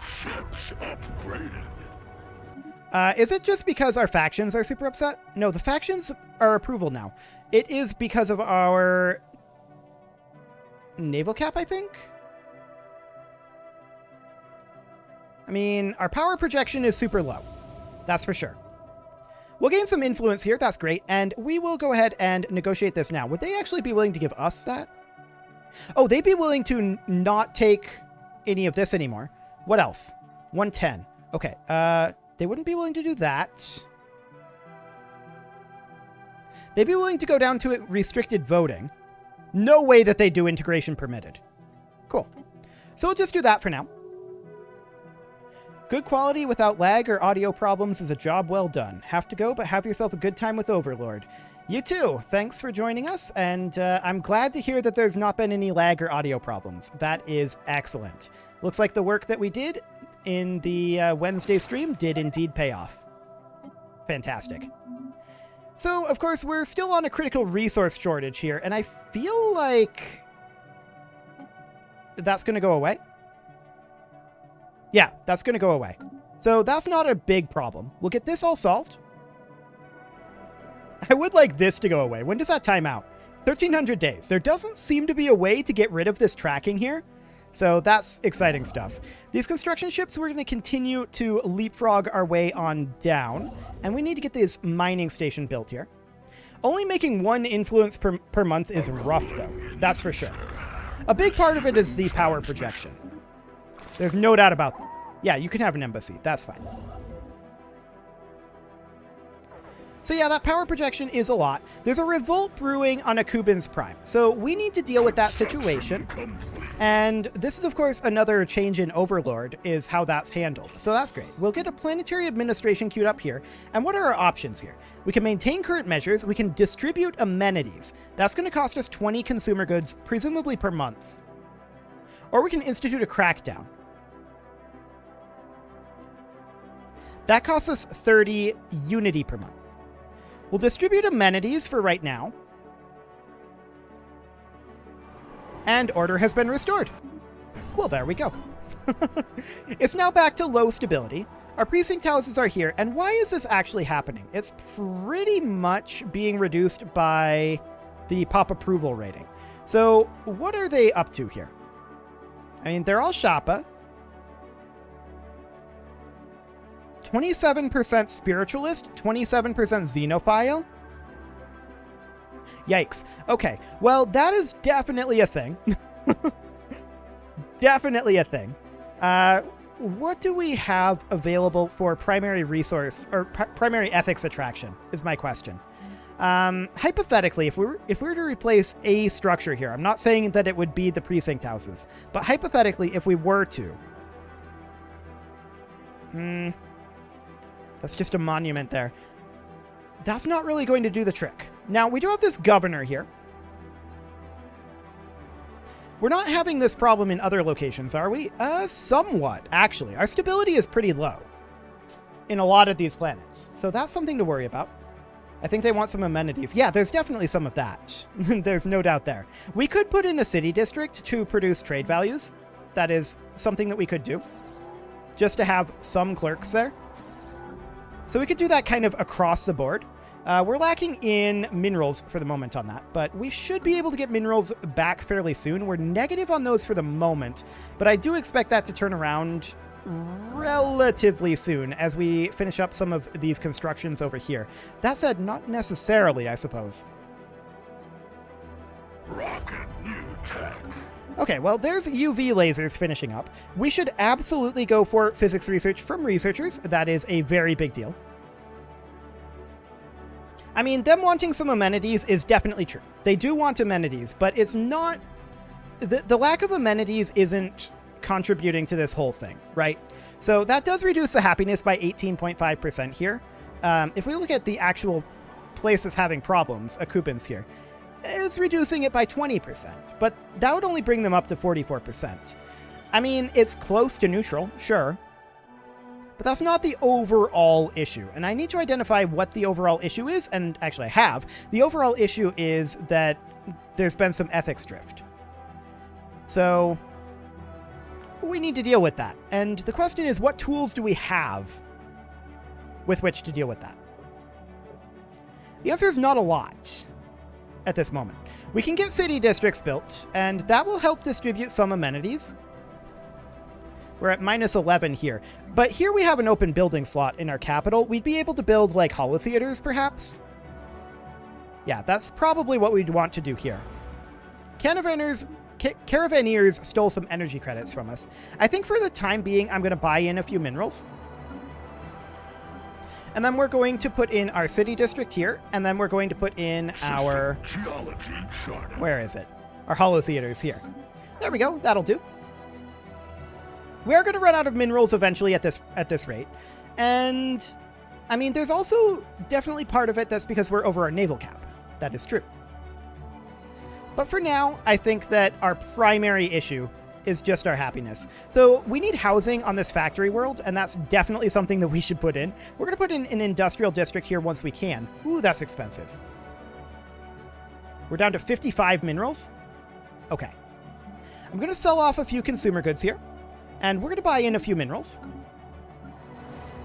Ships upgraded. Is it just because our factions are super upset? No, the factions are approval now. It is because of our naval cap, I think? I mean, our power projection is super low. That's for sure. We'll gain some influence here. That's great. And we will go ahead and negotiate this now. Would they actually be willing to give us that? Oh, they'd be willing to not take any of this anymore. What else? 110. Okay. They wouldn't be willing to do that. They'd be willing to go down to restricted voting. No way that they do integration permitted. Cool. So we'll just do that for now. Good quality without lag or audio problems is a job well done. Have to go, but have yourself a good time with Overlord. You too. Thanks for joining us, and I'm glad to hear that there's not been any lag or audio problems. That is excellent. Looks like the work that we did in the Wednesday stream did indeed pay off. Fantastic. So, of course, we're still on a critical resource shortage here, and I feel like that's going to go away. Yeah, that's going to go away. So that's not a big problem. We'll get this all solved. I would like this to go away. When does that time out? 1,300 days. There doesn't seem to be a way to get rid of this tracking here. So that's exciting stuff. These construction ships, we're going to continue to leapfrog our way on down. And we need to get this mining station built here. Only making one influence per month is rough, though. That's for sure. A big part of it is the power projection. There's no doubt about that. Yeah, you can have an embassy. That's fine. So yeah, that power projection is a lot. There's a revolt brewing on Akubin's Prime. So we need to deal with that situation. And this is, of course, another change in Overlord, is how that's handled. So that's great. We'll get a Planetary Administration queued up here. And what are our options here? We can maintain current measures. We can distribute amenities. That's going to cost us 20 consumer goods, presumably per month. Or we can institute a crackdown. That costs us 30 unity per month. We'll distribute amenities for right now. And order has been restored. Well, there we go. It's now back to low stability. Our precinct houses are here. And why is this actually happening? It's pretty much being reduced by the pop approval rating. So what are they up to here? I mean, they're all Shapa. 27% spiritualist, 27% xenophile. Yikes. Okay, well, that is definitely a thing. Definitely a thing. What do we have available for primary resource or primary ethics attraction is my question. Hypothetically, if we were to replace a structure here, I'm not saying that it would be the precinct houses, but hypothetically, if we were to, that's just a monument there. That's not really going to do the trick. Now, we do have this governor here. We're not having this problem in other locations, are we? Somewhat, actually. Our stability is pretty low in a lot of these planets. So that's something to worry about. I think they want some amenities. Yeah, there's definitely some of that. There's no doubt there. We could put in a city district to produce trade values. That is something that we could do. Just to have some clerks there. So we could do that kind of across the board. We're lacking in minerals for the moment on that, but we should be able to get minerals back fairly soon. We're negative on those for the moment, but I do expect that to turn around relatively soon as we finish up some of these constructions over here. That said, not necessarily, I suppose. Rocket new tech. Okay, well, there's UV lasers finishing up. We should absolutely go for physics research from researchers. That is a very big deal. I mean, them wanting some amenities is definitely true. They do want amenities, but it's not... The lack of amenities isn't contributing to this whole thing, right? So that does reduce the happiness by 18.5% here. If we look at the actual places having problems, Akubin's here, it's reducing it by 20%, but that would only bring them up to 44%. I mean, it's close to neutral, sure, but that's not the overall issue. And I need to identify what the overall issue is, and actually I have. The overall issue is that there's been some ethics drift. So we need to deal with that. And the question is, what tools do we have with which to deal with that? The answer is not a lot. At this moment, we can get city districts built, and that will help distribute some amenities. We're at minus 11 here, but here we have an open building slot in our capital. We'd be able to build like holotheaters, perhaps. Yeah, that's probably what we'd want to do here. Caravaneers stole some energy credits from us. I think for the time being, I'm going to buy in a few minerals. And then we're going to put in our city district here, and then we're going to put in our... Where is it? Our holotheaters here. There we go. That'll do. We are going to run out of minerals eventually at this rate. And, I mean, there's also definitely part of it that's because we're over our naval cap. That is true. But for now, I think that our primary issue is just our happiness. So we need housing on this factory world, and that's definitely something that we should put in. We're going to put in an industrial district here once we can. Ooh, that's expensive. We're down to 55 minerals. Okay. I'm going to sell off a few consumer goods here, and we're going to buy in a few minerals.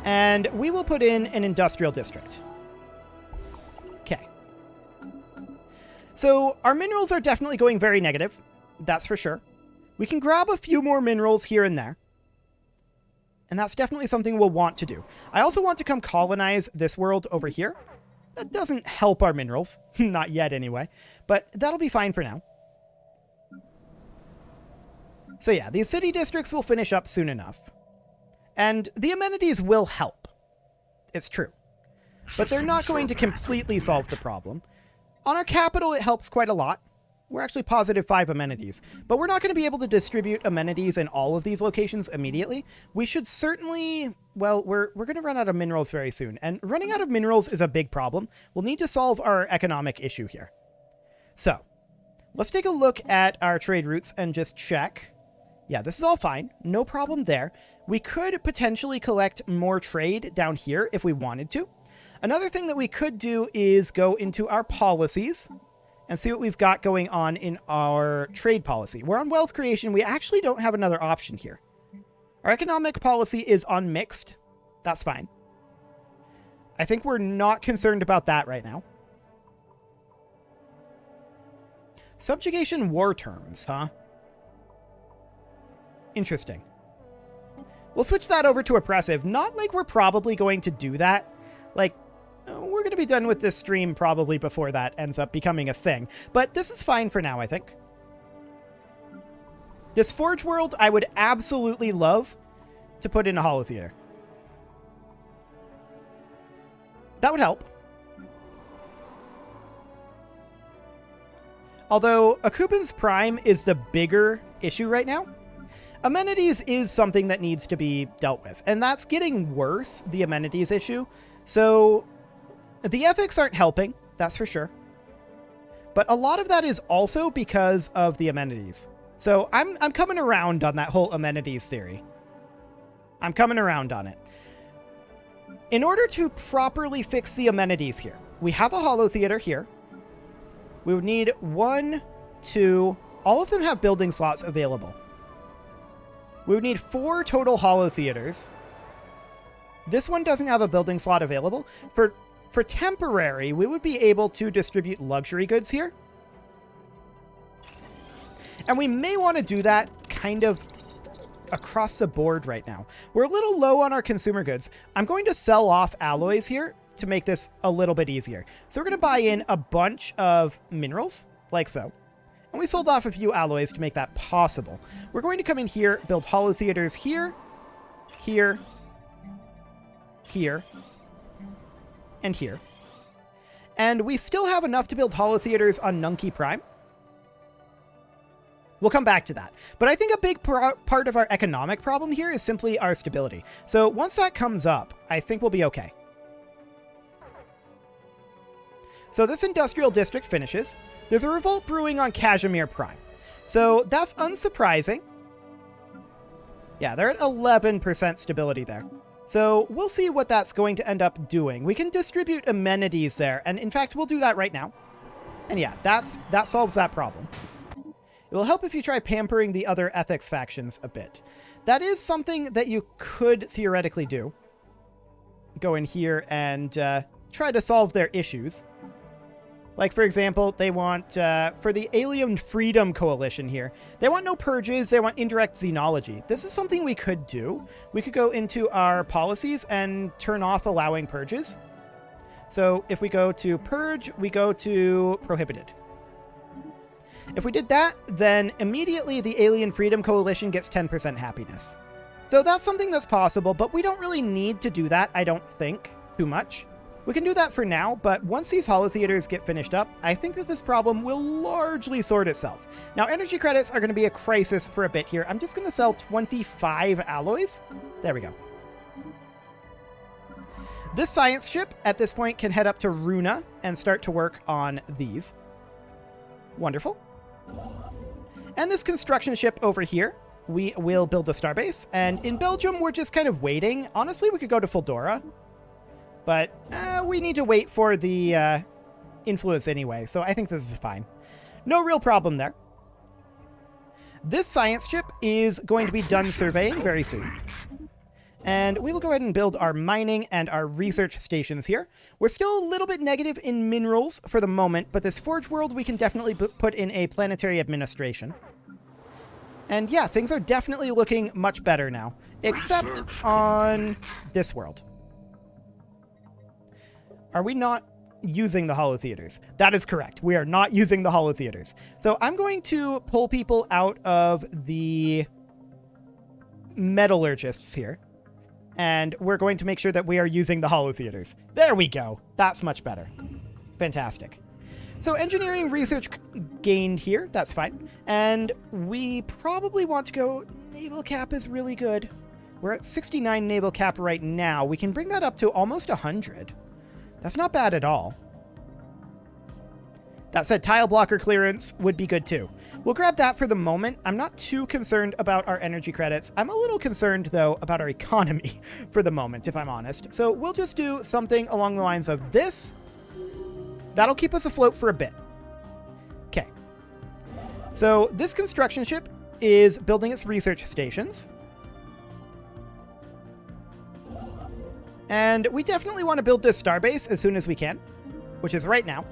And we will put in an industrial district. Okay. So our minerals are definitely going very negative. That's for sure. We can grab a few more minerals here and there. And that's definitely something we'll want to do. I also want to come colonize this world over here. That doesn't help our minerals. Not yet, anyway. But that'll be fine for now. So yeah, these city districts will finish up soon enough. And the amenities will help. It's true. But they're not going to completely solve the problem. On our capital, it helps quite a lot. We're actually positive 5 amenities, but we're not going to be able to distribute amenities in all of these locations immediately. We should certainly, well, we're going to run out of minerals very soon, and running out of minerals is a big problem. We'll need to solve our economic issue here. So, let's take a look at our trade routes and just check. Yeah, this is all fine. No problem there. We could potentially collect more trade down here if we wanted to. Another thing that we could do is go into our policies and see what we've got going on in our trade policy. We're on wealth creation. We actually don't have another option here. Our economic policy is unmixed. That's fine. I think we're not concerned about that right now. Subjugation war terms, huh? Interesting. We'll switch that over to oppressive. Not like we're probably going to do that. Like, we're going to be done with this stream probably before that ends up becoming a thing. But this is fine for now, I think. This Forge world, I would absolutely love to put in a holotheater. That would help. Although Akuban's Prime is the bigger issue right now, amenities is something that needs to be dealt with. And that's getting worse, the amenities issue. So the ethics aren't helping, that's for sure. But a lot of that is also because of the amenities. So I'm coming around on that whole amenities theory. I'm coming around on it. In order to properly fix the amenities here, we have a holotheater here. We would need 1, 2, all of them have building slots available. We would need 4 total holotheaters. This one doesn't have a building slot available. For temporary, we would be able to distribute luxury goods here. And we may want to do that kind of across the board right now. We're a little low on our consumer goods. I'm going to sell off alloys here to make this a little bit easier. So we're going to buy in a bunch of minerals, like so. And we sold off a few alloys to make that possible. We're going to come in here, build holotheaters here, here, here, and here. And we still have enough to build holotheaters on Nunki Prime. We'll come back to that. But I think a big part of our economic problem here is simply our stability. So once that comes up, I think we'll be okay. So this industrial district finishes. There's a revolt brewing on Kashmir Prime. So that's unsurprising. Yeah, they're at 11% stability there. So we'll see what that's going to end up doing. We can distribute amenities there. And in fact, we'll do that right now. And yeah, that solves that problem. It will help if you try pampering the other ethics factions a bit. That is something that you could theoretically do. Go in here and try to solve their issues. Like, for example, they want, for the Alien Freedom Coalition here, they want no purges, they want indirect xenology. This is something we could do. We could go into our policies and turn off allowing purges. So if we go to purge, we go to prohibited. If we did that, then immediately the Alien Freedom Coalition gets 10% happiness. So that's something that's possible, but we don't really need to do that, I don't think, too much. We can do that for now, but once these holotheaters get finished up, I think that this problem will largely sort itself. Now, energy credits are going to be a crisis for a bit here. I'm just going to sell 25 alloys. There we go. This science ship, at this point, can head up to Runa and start to work on these. Wonderful. And this construction ship over here we will build a starbase. And in Belgium, we're just kind of waiting. Honestly, we could go to Foldora, but we need to wait for the influence anyway, so I think this is fine. No real problem there. This science ship is going to be done surveying very soon. And we will go ahead and build our mining and our research stations here. We're still a little bit negative in minerals for the moment, but this Forge world we can definitely put in a Planetary Administration. And yeah, things are definitely looking much better now, except on this world. Are we not using the holotheaters? That is correct. We are not using the holotheaters. So I'm going to pull people out of the metallurgists here. And we're going to make sure that we are using the holotheaters. There we go. That's much better. Fantastic. So engineering research gained here. That's fine. And we probably want to go... Naval cap is really good. We're at 69 naval cap right now. We can bring that up to almost 100. That's not bad at all. That said, tile blocker clearance would be good too. We'll grab that for the moment. I'm not too concerned about our energy credits. I'm a little concerned, though, about our economy for the moment, if I'm honest. So we'll just do something along the lines of this. That'll keep us afloat for a bit. Okay. So this construction ship is building its research stations. And we definitely want to build this starbase as soon as we can, which is right now.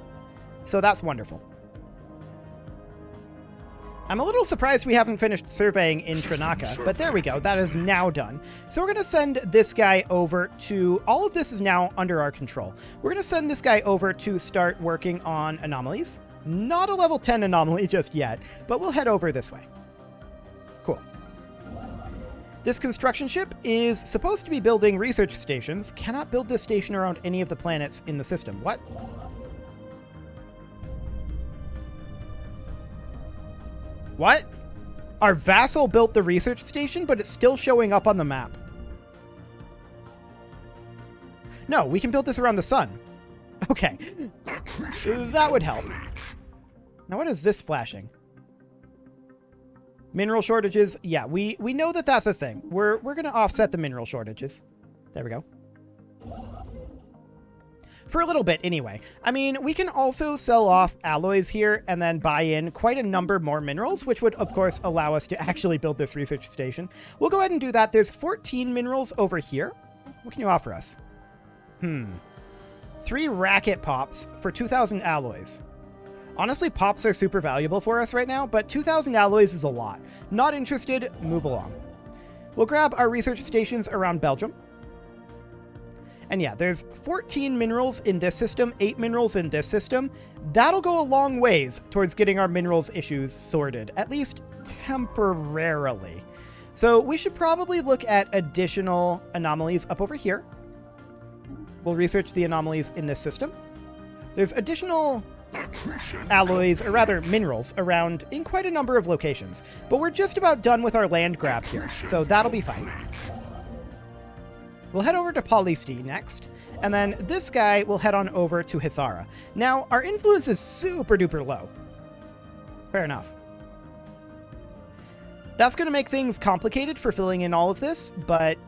So that's wonderful. I'm a little surprised we haven't finished surveying in Trinaka, but there we go. That is now done. So we're going to send this guy over to... All of this is now under our control. We're going to send this guy over to start working on anomalies. Not a level 10 anomaly just yet, but we'll head over this way. Cool. This construction ship is supposed to be building research stations. Cannot build this station around any of the planets in the system. What? What? Our vassal built the research station, but it's still showing up on the map. No, we can build this around the sun. Okay. That would help. Now, what is this flashing? Mineral shortages. Yeah, we know that that's a thing. We're going to offset the mineral shortages. There we go. For a little bit, anyway. I mean, we can also sell off alloys here and then buy in quite a number more minerals, which would, of course, allow us to actually build this research station. We'll go ahead and do that. There's 14 minerals over here. What can you offer us? 3 racket pops for 2,000 alloys. Honestly, pops are super valuable for us right now, but 2,000 alloys is a lot. Not interested, move along. We'll grab our research stations around Belgium. And yeah, there's 14 minerals in this system, 8 minerals in this system. That'll go a long ways towards getting our minerals issues sorted, at least temporarily. So we should probably look at additional anomalies up over here. We'll research the anomalies in this system. There's additional alloys, or rather minerals, around in quite a number of locations. But we're just about done with our land grab here, so that'll be fine. We'll head over to Polyste next, and then this guy will head on over to Hithara. Now, our influence is super duper low. Fair enough. That's going to make things complicated for filling in all of this, but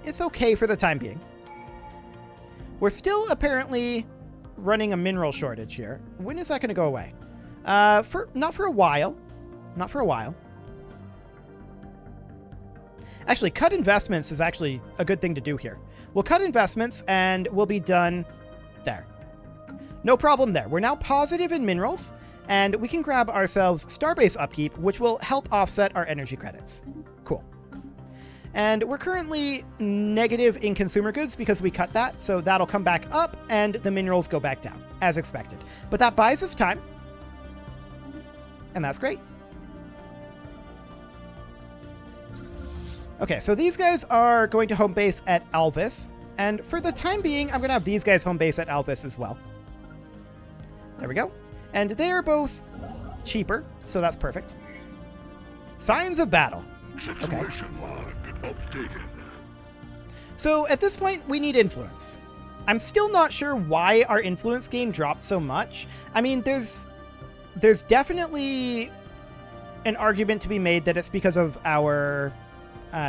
it's okay for the time being. We're still apparently running a mineral shortage here. When is that going to go away? Not for a while. Not for a while. Actually, cut investments is actually a good thing to do here. We'll cut investments and we'll be done there. No problem there. We're now positive in minerals, and we can grab ourselves Starbase Upkeep, which will help offset our energy credits. Cool. And we're currently negative in consumer goods because we cut that, so that'll come back up and the minerals go back down, as expected. But that buys us time, and that's great. Okay, so these guys are going to home base at Alvis, and for the time being, I'm going to have these guys home base at Alvis as well. There we go. And they are both cheaper, so that's perfect. Signs of battle. Okay. So at this point, we need influence. I'm still not sure why our influence gain dropped so much. I mean, there's definitely an argument to be made that it's because of our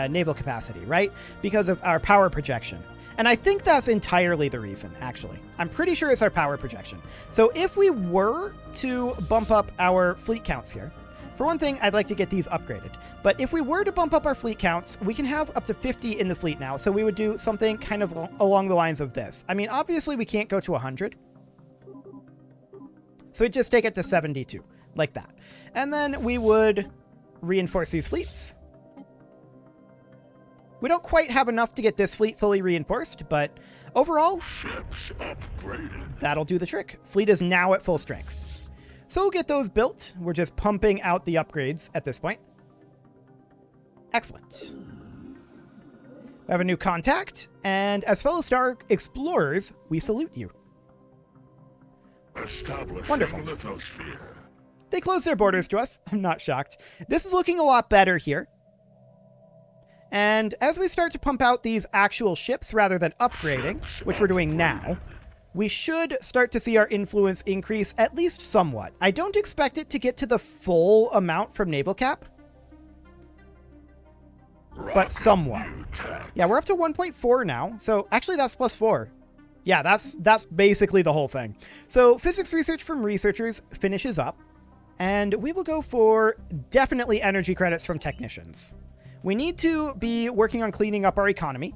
naval capacity, right? Because of our power projection. And I think that's entirely the reason, actually. I'm pretty sure it's our power projection. So if we were to bump up our fleet counts here, for one thing, I'd like to get these upgraded. But if we were to bump up our fleet counts, we can have up to 50 in the fleet now. So we would do something kind of along the lines of this. I mean, obviously we can't go to 100. So we'd just take it to 72, like that. And then we would reinforce these fleets. We don't quite have enough to get this fleet fully reinforced, but overall, Ships upgraded. that'll do the trick. Fleet is now at full strength. So we'll get those built. We're just pumping out the upgrades at this point. Excellent. We have a new contact, and as fellow star explorers, we salute you. Establishing Wonderful. lithosphere. They closed their borders to us. I'm not shocked. This is looking a lot better here. And as we start to pump out these actual ships rather than upgrading, which we're doing now, we should start to see our influence increase at least somewhat. I don't expect it to get to the full amount from Naval Cap, but somewhat. Yeah, we're up to 1.4 now. So actually that's +4. Yeah, that's basically the whole thing. So physics research from researchers finishes up, and we will go for definitely energy credits from technicians. We need to be working on cleaning up our economy.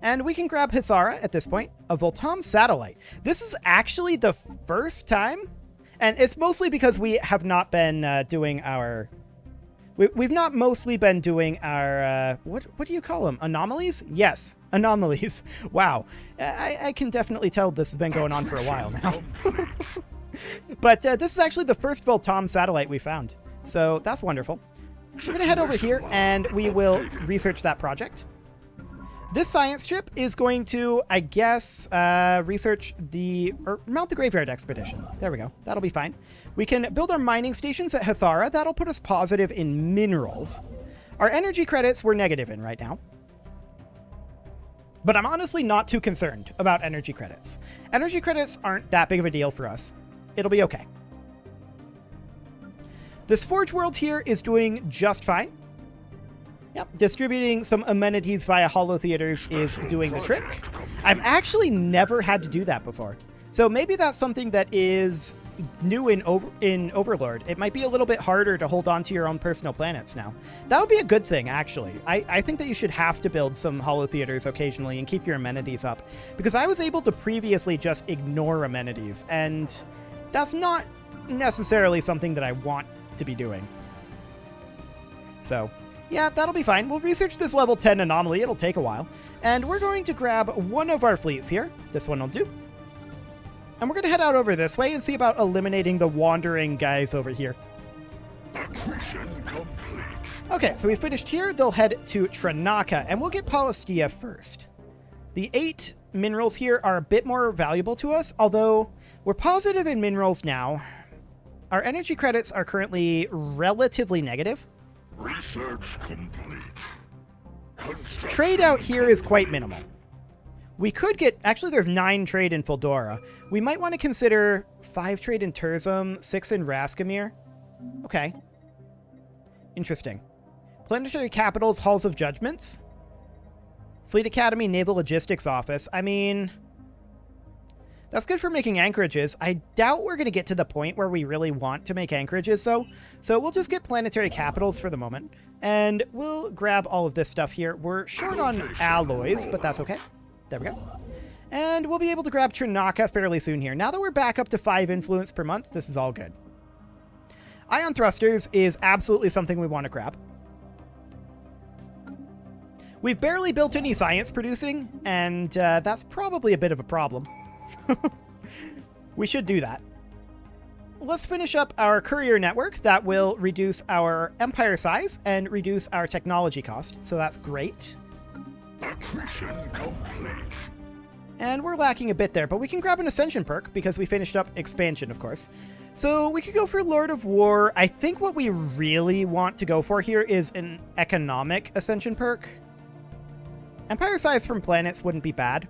And we can grab Hithara at this point, a Voltam satellite. This is actually the first time, and it's mostly because we have not been doing our... We've not mostly been doing our... what do you call them? Anomalies? Yes, anomalies. Wow. I can definitely tell this has been going on for a while now. But this is actually the first Voltam satellite we found. So that's wonderful. We're going to head over here and we will research that project. This science ship is going to, I guess, research mount the Graveyard Expedition. There we go. That'll be fine. We can build our mining stations at Hithara. That'll put us positive in minerals. Our energy credits we're negative in right now. But I'm honestly not too concerned about energy credits. Energy credits aren't that big of a deal for us. It'll be okay. This Forge World here is doing just fine. Yep, distributing some amenities via holo theaters is doing the trick. I've actually never had to do that before. So maybe that's something that is new in Overlord. It might be a little bit harder to hold on to your own personal planets now. That would be a good thing, actually. I think that you should have to build some holo theaters occasionally and keep your amenities up. Because I was able to previously just ignore amenities, and that's not necessarily something that I want to be doing. So, yeah, that'll be fine. We'll research this level 10 anomaly. It'll take a while. And we're going to grab one of our fleets here. This one will do. And we're going to head out over this way and see about eliminating the wandering guys over here. Accretion complete. Okay, so we finished here. They'll head to Tranaka, and we'll get Palestia first. The 8 minerals here are a bit more valuable to us, although we're positive in minerals now. Our energy credits are currently relatively negative. Research complete. Trade out here is quite minimal. We could get... Actually, there's 9 trade in Feldora. We might want to consider 5 trade in Turzum, 6 in Raskamir. Okay. Interesting. Planetary Capitals, Halls of Judgments. Fleet Academy, Naval Logistics Office. I mean... That's good for making anchorages. I doubt we're going to get to the point where we really want to make anchorages, though. So we'll just get Planetary Capitals for the moment. And we'll grab all of this stuff here. We're short on alloys, but that's okay. There we go. And we'll be able to grab Tranaka fairly soon here. Now that we're back up to 5 influence per month, this is all good. Ion Thrusters is absolutely something we want to grab. We've barely built any science producing, and that's probably a bit of a problem. We should do that. Let's finish up our courier network. That will reduce our empire size and reduce our technology cost. So that's great. Accretion complete. And we're lacking a bit there, but we can grab an Ascension perk because we finished up expansion, of course. So we could go for Lord of War. I think what we really want to go for here is an economic Ascension perk. Empire size from planets wouldn't be bad.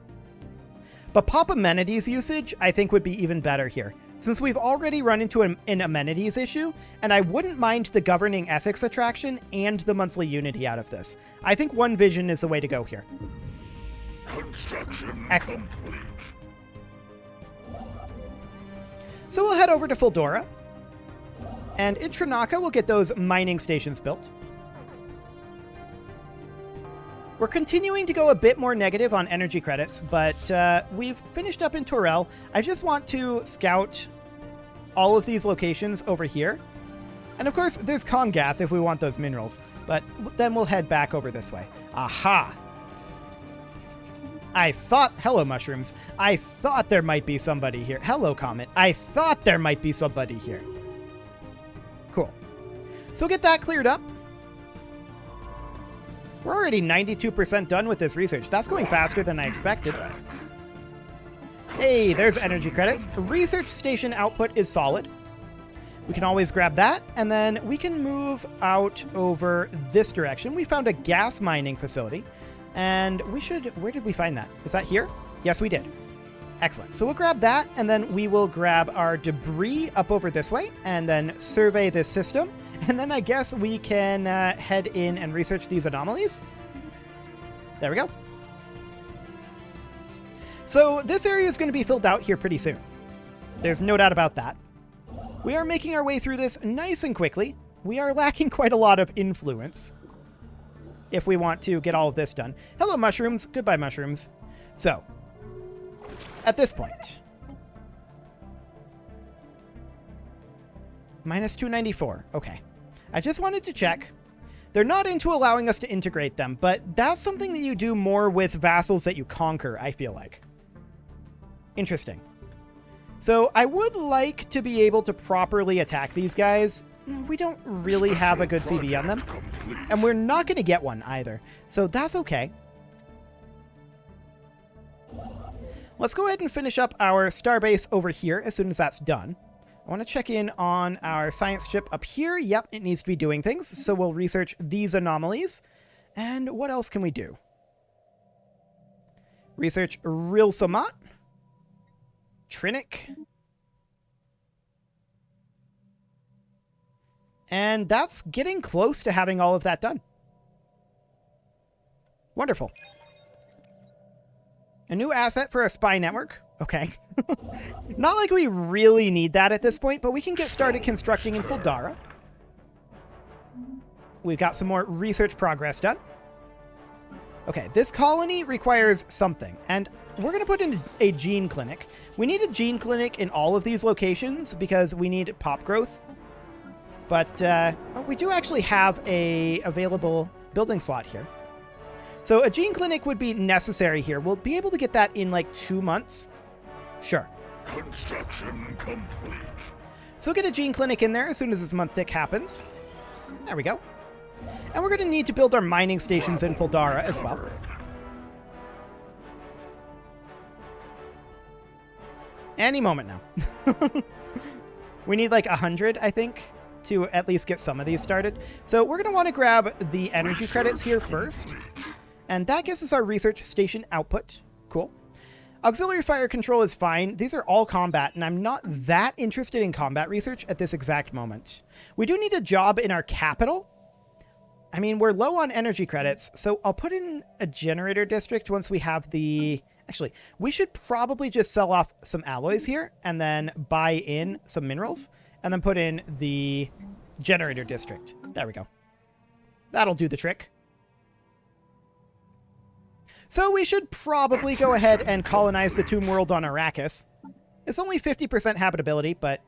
But pop amenities usage, I think, would be even better here. since we've already run into an amenities issue, and I wouldn't mind the governing ethics attraction and the monthly unity out of this. I think one vision is the way to go here. Construction Excellent. complete. So we'll head over to Fuldora, and in Trinaka we'll get those mining stations built. We're continuing to go a bit more negative on energy credits, but we've finished up in Torel. I just want to scout all of these locations over here. And of course, there's Kongath if we want those minerals, but then we'll head back over this way. Aha! Hello, mushrooms. I thought there might be somebody here. Hello, Comet. I thought there might be somebody here. Cool. So get that cleared up. We're already 92% done with this research. That's going faster than I expected. Hey, there's energy credits. The research station output is solid. We can always grab that, and then we can move out over this direction. We found a gas mining facility, and we should... Where did we find that? Is that here? Yes, we did. Excellent. So we'll grab that, and then we will grab our debris up over this way, and then survey this system. And then I guess we can head in and research these anomalies. There we go. So this area is going to be filled out here pretty soon. There's no doubt about that. We are making our way through this nice and quickly. We are lacking quite a lot of influence if we want to get all of this done. Hello, mushrooms. Goodbye, mushrooms. So, at this point... Minus 294. Okay. I just wanted to check. They're not into allowing us to integrate them, but that's something that you do more with vassals that you conquer, I feel like. Interesting. So I would like to be able to properly attack these guys. We don't really have a good CV on them, and we're not going to get one either. So that's okay. Let's go ahead and finish up our starbase over here as soon as that's done. I want to check in on our science ship up here. Yep, it needs to be doing things, so we'll research these anomalies. And what else can we do? Research Real Samat, Trinic. And that's getting close to having all of that done. Wonderful. A new asset for a spy network. Okay. Not like we really need that at this point, but we can get started constructing in Fuldara. We've got some more research progress done. Okay, this colony requires something, and we're going to put in a gene clinic. We need a gene clinic in all of these locations because we need pop growth. But we do actually have a available building slot here. So a gene clinic would be necessary here. We'll be able to get that in like 2 months. Sure. Construction complete. So we'll get a gene clinic in there as soon as this month tick happens. There we go. And we're going to need to build our mining stations in Fuldara as well. Any moment now. We need like 100, I think, to at least get some of these started. So we're going to want to grab the energy credits here first. And that gives us our research station output. Cool. Auxiliary fire control is fine. These are all combat, and I'm not that interested in combat research at this exact moment. We do need a job in our capital. I mean, we're low on energy credits, so I'll put in a generator district once we have the... Actually, we should probably just sell off some alloys here and then buy in some minerals and then put in the generator district. There we go. That'll do the trick. So we should probably go ahead and colonize the Tomb World on Arrakis. It's only 50% habitability, but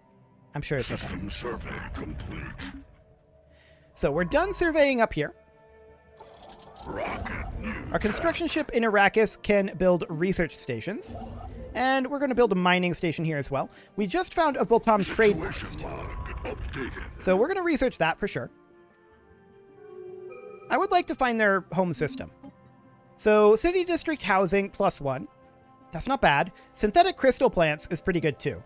I'm sure it's okay. System survey complete. So we're done surveying up here. Rocket new. Our construction ship in Arrakis can build research stations. And we're going to build a mining station here as well. We just found a Voltam trade post. Updated. So we're going to research that for sure. I would like to find their home system. So city district housing +1. That's not bad. Synthetic crystal plants is pretty good too.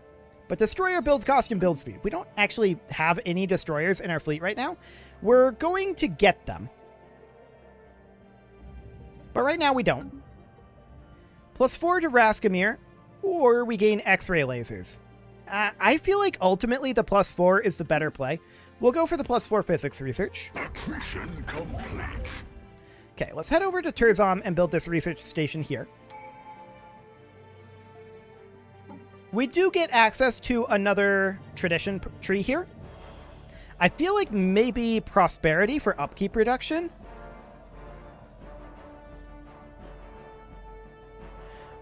But destroyer build cost and build speed. We don't actually have any destroyers in our fleet right now. We're going to get them. But right now we don't. +4 to Raskamir, or we gain X-ray lasers. I feel like ultimately the +4 is the better play. We'll go for the +4 physics research. Accretion complete. Okay, let's head over to Turzom and build this research station here. We do get access to another tradition tree here. I feel like maybe prosperity for upkeep reduction.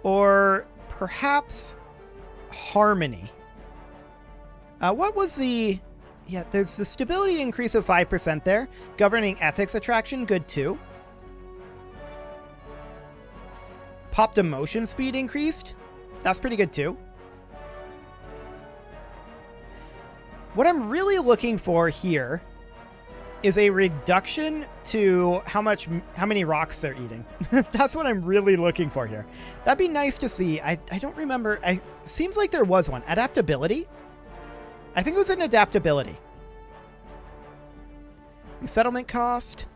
Or perhaps harmony. What was the... Yeah, there's the stability increase of 5% there. Governing ethics attraction, good too. Pop to motion speed increased. That's pretty good too. What I'm really looking for here is a reduction to how many rocks they're eating. That's what I'm really looking for here. That'd be nice to see. I don't remember. Seems like there was one. Adaptability? I think it was an adaptability. Settlement cost?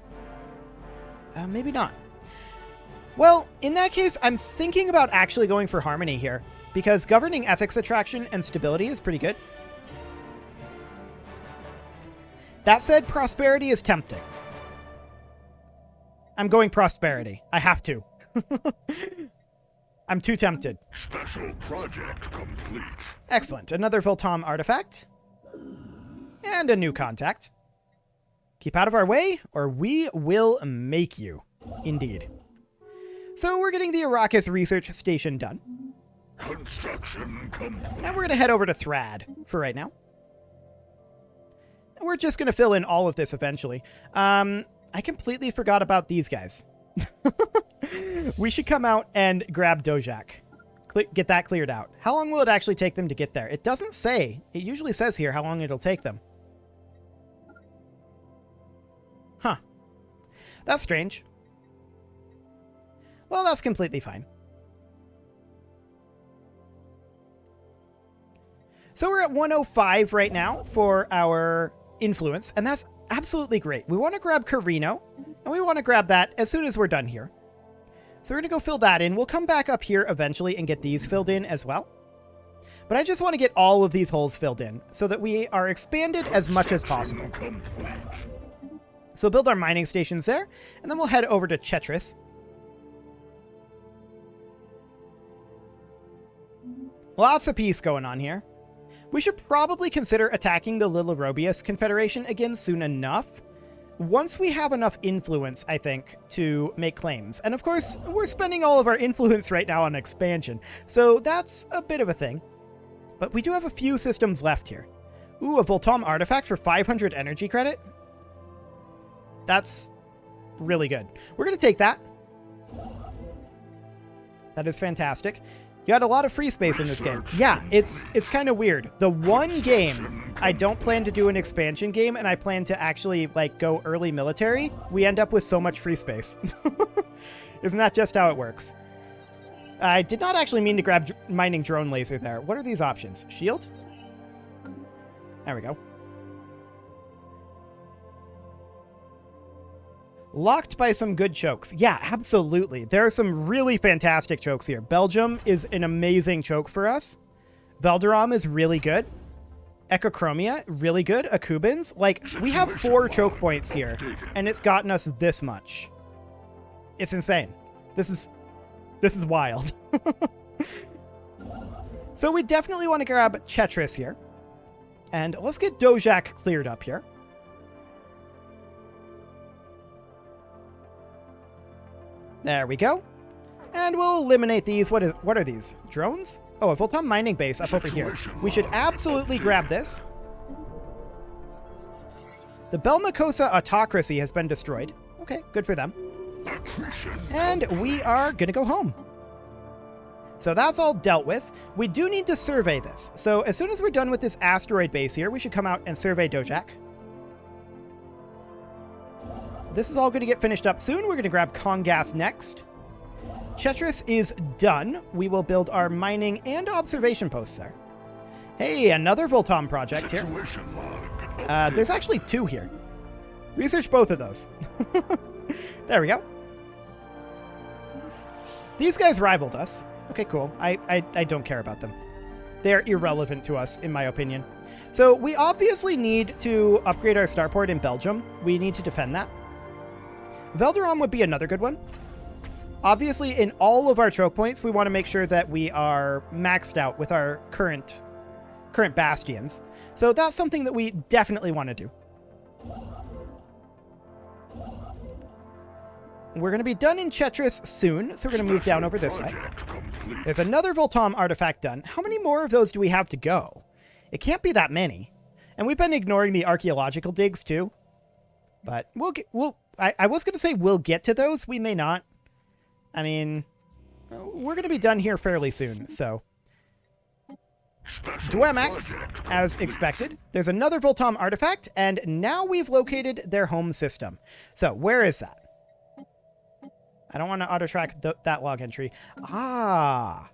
Maybe not. Well, in that case, I'm thinking about actually going for harmony here, because governing ethics attraction and stability is pretty good. That said, prosperity is tempting. I'm going prosperity. I have to. I'm too tempted. Special project complete. Excellent. Another Voltom artifact. And a new contact. Keep out of our way, or we will make you. Indeed. So we're getting the Arrakis research station done. Construction complete. And we're going to head over to Thrad for right now. We're just going to fill in all of this eventually. I completely forgot about these guys. We should come out and grab Dojak. Get that cleared out. How long will it actually take them to get there? It doesn't say. It usually says here how long it'll take them. Huh. That's strange. Well, that's completely fine. So we're at 105 right now for our influence, and that's absolutely great. We want to grab Carino, and we want to grab that as soon as we're done here. So we're going to go fill that in. We'll come back up here eventually and get these filled in as well. But I just want to get all of these holes filled in so that we are expanded as much as possible. So build our mining stations there, and then we'll head over to Chetris. Lots of peace going on here. We should probably consider attacking the Lilirobius Confederation again soon enough. Once we have enough influence, I think, to make claims. And of course, we're spending all of our influence right now on expansion, so that's a bit of a thing. But we do have a few systems left here. Ooh, a Voltom artifact for 500 energy credit? That's really good. We're going to take that. That is fantastic. You got a lot of free space in this game. Yeah, it's kind of weird. The one game I don't plan to do an expansion game and I plan to actually like go early military, we end up with so much free space. Isn't that just how it works? I did not actually mean to grab mining drone laser there. What are these options? Shield? There we go. Locked by some good chokes. Yeah, absolutely. There are some really fantastic chokes here. Belgium is an amazing choke for us. Velderam is really good. Echochromia, really good. Akubins. Like, we have 4 choke points here, and it's gotten us this much. It's insane. This is wild. So we definitely want to grab Chetris here. And let's get Dojak cleared up here. There we go. And we'll eliminate these. What are these? Drones? Oh, a Voltom mining base up over here. We should absolutely grab this. The Belmacosa autocracy has been destroyed. Okay, good for them. And we are going to go home. So that's all dealt with. We do need to survey this. So as soon as we're done with this asteroid base here, we should come out and survey Dojak. This is all going to get finished up soon. We're going to grab Kongas next. Chetris is done. We will build our mining and observation posts there. Hey, another Voltom project here. There's actually 2 here. Research both of those. There we go. These guys rivaled us. Okay, cool. I don't care about them. they're irrelevant to us, in my opinion. So we obviously need to upgrade our starport in Belgium. We need to defend that. Velderon would be another good one. Obviously, in all of our choke points, we want to make sure that we are maxed out with our current bastions. So that's something that we definitely want to do. We're going to be done in Chetris soon, so we're going to move down over this way. There's another Voltom artifact done. How many more of those do we have to go? It can't be that many. And we've been ignoring the archaeological digs too. But I was going to say we'll get to those. We may not. I mean, we're going to be done here fairly soon, so. Dwemex, as expected. There's another Voltom artifact, and now we've located their home system. So, where is that? I don't want to auto-track that log entry. Ah.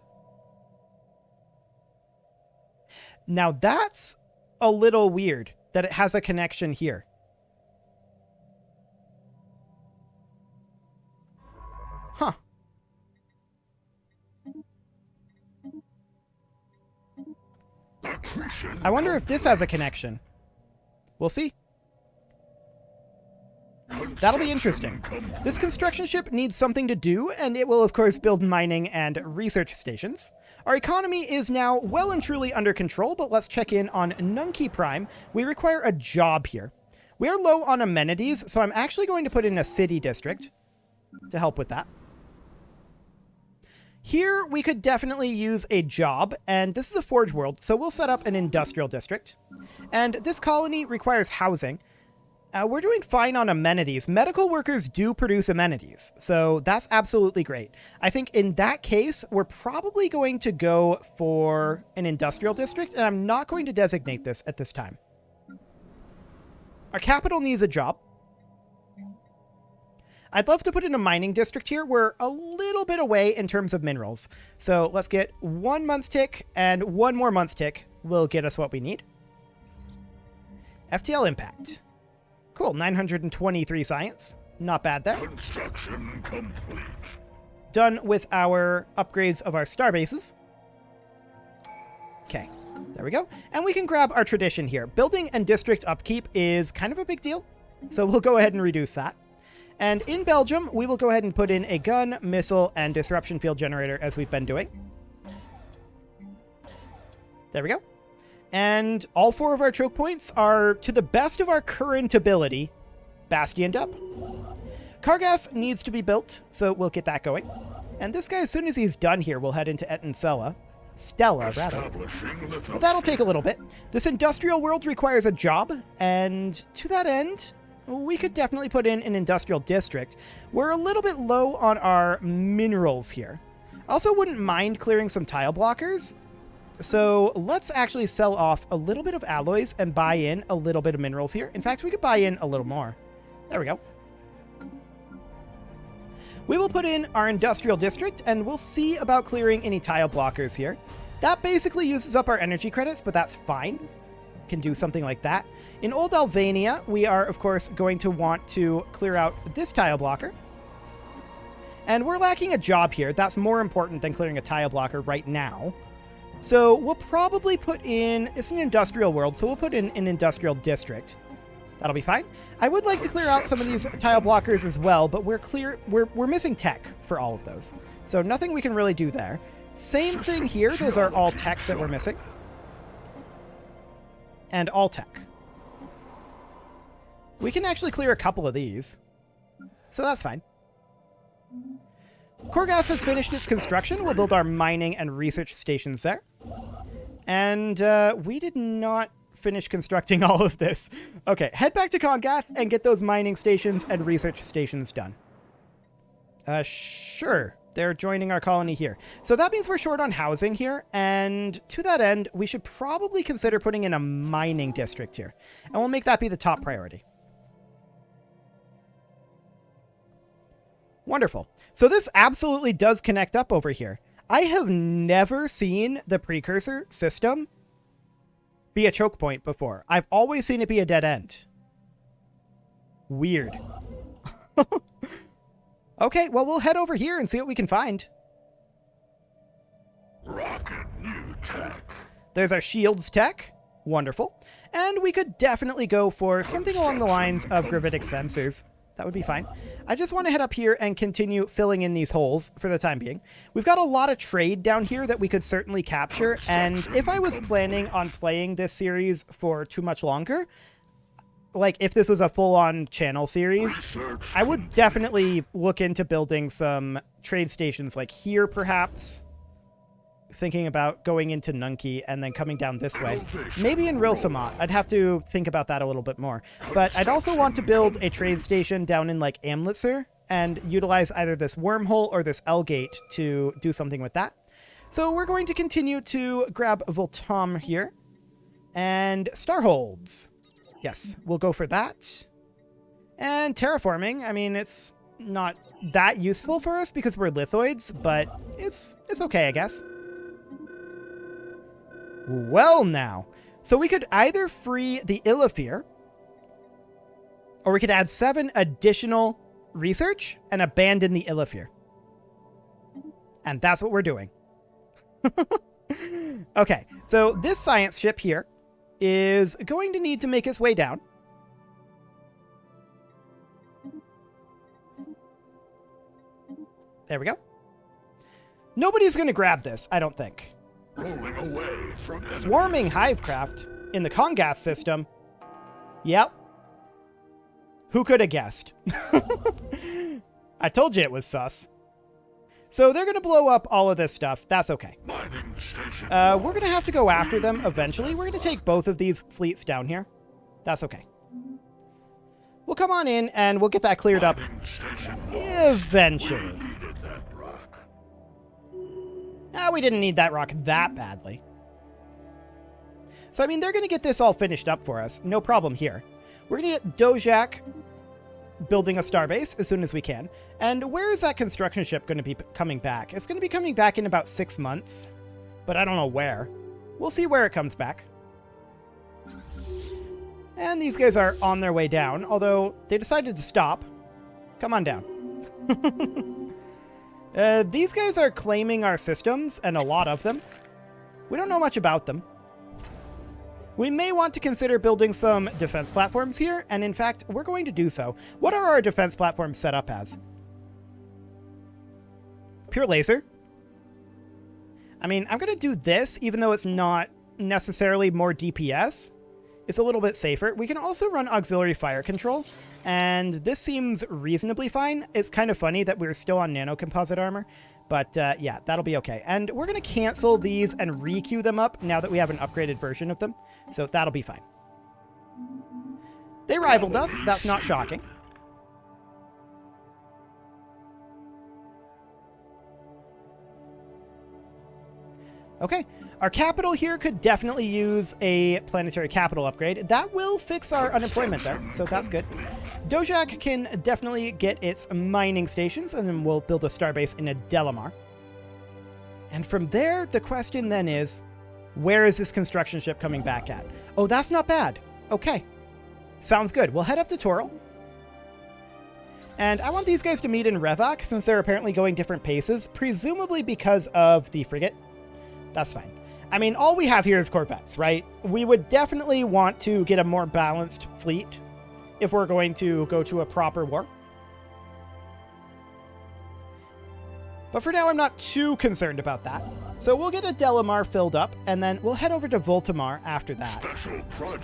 Now that's a little weird that it has a connection here. Huh. I wonder if this has a connection. We'll see. That'll be interesting. This construction ship needs something to do, and it will, of course, build mining and research stations. Our economy is now well and truly under control, but let's check in on Nunki Prime. We require a job here. We are low on amenities, so I'm actually going to put in a city district to help with that. Here, we could definitely use a job, and this is a forge world, so we'll set up an industrial district. And this colony requires housing. We're doing fine on amenities. Medical workers do produce amenities, so that's absolutely great. I think in that case, we're probably going to go for an industrial district, and I'm not going to designate this at this time. Our capital needs a job. I'd love to put in a mining district here. We're a little bit away in terms of minerals. So let's get 1 month tick, and 1 more month tick will get us what we need. FTL impact. Cool, 923 science. Not bad there. Construction complete. Done with our upgrades of our star bases. Okay, there we go. And we can grab our tradition here. Building and district upkeep is kind of a big deal, so we'll go ahead and reduce that. And in Belgium, we will go ahead and put in a gun, missile, and disruption field generator as we've been doing. There we go. And all 4 of our choke points are, to the best of our current ability, bastioned up. Cargas needs to be built, so we'll get that going. And this guy, as soon as he's done here, we'll head into Stella, rather. But that'll take a little bit. This industrial world requires a job, and to that end, we could definitely put in an industrial district. We're a little bit low on our minerals here. Also wouldn't mind clearing some tile blockers. So let's actually sell off a little bit of alloys and buy in a little bit of minerals here. In fact, we could buy in a little more. There we go. We will put in our industrial district, and we'll see about clearing any tile blockers here. That basically uses up our energy credits, but that's fine. Can do something like that. In Old Albania, we are, of course, going to want to clear out this tile blocker. And we're lacking a job here. That's more important than clearing a tile blocker right now. So we'll probably put in, it's an industrial world, so we'll put in an industrial district. That'll be fine. I would like to clear out some of these tile blockers as well, but we're missing tech for all of those. So nothing we can really do there. Same thing here. Those are all tech that we're missing. And all tech. We can actually clear a couple of these. So that's fine. Korgas has finished its construction. We'll build our mining and research stations there. And we did not finish constructing all of this. Okay, head back to Kongath and get those mining stations and research stations done. Sure. They're joining our colony here. So that means we're short on housing here. And to that end, we should probably consider putting in a mining district here. And we'll make that be the top priority. Wonderful. So this absolutely does connect up over here. I have never seen the precursor system be a choke point before. I've always seen it be a dead end. Weird. Okay, well, we'll head over here and see what we can find. Rocket new tech. There's our shields tech. Wonderful. And we could definitely go for something along the lines of gravitic sensors. That would be fine. I just want to head up here and continue filling in these holes for the time being. We've got a lot of trade down here that we could certainly capture, and if I was planning on playing this series for too much longer, like if this was a full-on channel series, I would definitely look into building some trade stations like here, perhaps. Thinking about going into Nunki and then coming down this way. Maybe in Rilsamot. I'd have to think about that a little bit more. But I'd also want to build a trade station down in like Amlitzer and utilize either this wormhole or this L-gate to do something with that. So we're going to continue to grab Voltom here. And Starholds. Yes, we'll go for that. And terraforming, I mean, it's not that useful for us because we're lithoids, but it's okay, I guess. Well, now. So we could either free the Illithir, or we could add 7 additional research and abandon the Illithir. And that's what we're doing. Okay, so this science ship here is going to need to make its way down. There we go. Nobody's going to grab this, I don't think. Rolling away from Swarming Hivecraft in the Congas system. Yep. Who could have guessed? I told you it was sus. So they're going to blow up all of this stuff. That's okay. mining station. We're going to have to go after them eventually. We're going to take both of these fleets down here. That's okay. We'll come on in and we'll get that cleared up Mining station. eventually. Needed that rock. We didn't need that rock that badly. So, I mean, they're going to get this all finished up for us. No problem here. We're going to get Dojak building a starbase as soon as we can. And where is that construction ship going to be coming back? It's going to be coming back in about 6 months, but I don't know where. We'll see where it comes back. And these guys are on their way down, although they decided to stop. Come on down. These guys are claiming our systems, and a lot of them. We don't know much about them. We may want to consider building some defense platforms here, and in fact, we're going to do so. What are our defense platforms set up as? Pure laser. I mean, I'm going to do this, even though it's not necessarily more DPS. It's a little bit safer. We can also run auxiliary fire control, and this seems reasonably fine. It's kind of funny that we're still on nanocomposite armor, but yeah, that'll be okay. And we're going to cancel these and re-queue them up now that we have an upgraded version of them, so that'll be fine. They rivaled us. That's not shocking. Okay, our capital here could definitely use a planetary capital upgrade. That will fix our unemployment there, so that's good. Dojak can definitely get its mining stations, and then we'll build a starbase in Delamar. And from there, the question then is, where is this construction ship coming back at? Oh, that's not bad. Okay, sounds good. We'll head up to Toril. And I want these guys to meet in Revok, since they're apparently going different paces, presumably because of the frigate. That's fine. I mean, all we have here is Corvettes, right? We would definitely want to get a more balanced fleet if we're going to go to a proper war. But for now, I'm not too concerned about that. So we'll get a Delamar filled up, and then we'll head over to Voltamar after that.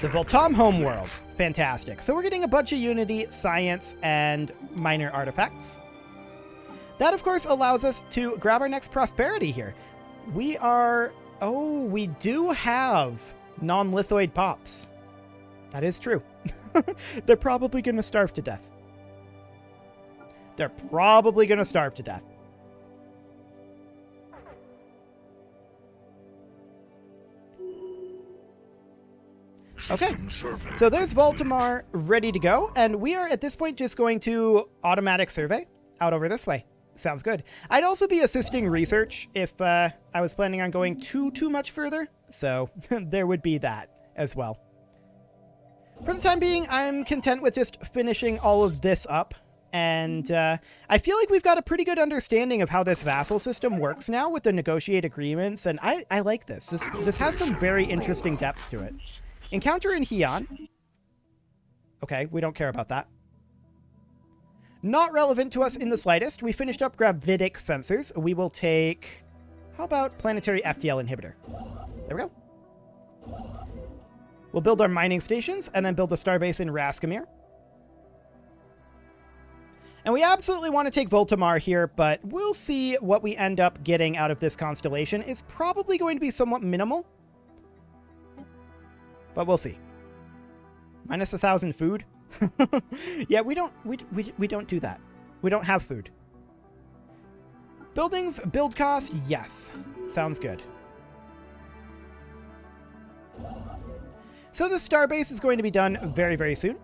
The Voltam homeworld. Fantastic. So we're getting a bunch of Unity, Science, and minor artifacts. That, of course, allows us to grab our next prosperity here. We are... Oh, we do have non-lithoid pops. That is true. They're probably going to starve to death. They're probably going to starve to death. Okay, so there's Voltamar ready to go, and we are at this point just going to automatic survey out over this way. Sounds good. I'd also be assisting research if I was planning on going too much further, so there would be that as well. For the time being, I'm content with just finishing all of this up And I feel like we've got a pretty good understanding of how this vassal system works now with the negotiate agreements, and I like this. This has some very interesting depth to it. Encounter in Heian. Okay, we don't care about that. Not relevant to us in the slightest. We finished up gravitic sensors. We will take... How about planetary FTL inhibitor? There we go. We'll build our mining stations and then build a starbase in Raskamir. And we absolutely want to take Voltamar here, but we'll see what we end up getting out of this constellation. It's probably going to be somewhat minimal, but we'll see. Minus 1,000 food. Yeah, we don't do that. We don't have food. Buildings, build cost, yes. Sounds good. So the starbase is going to be done very, very soon.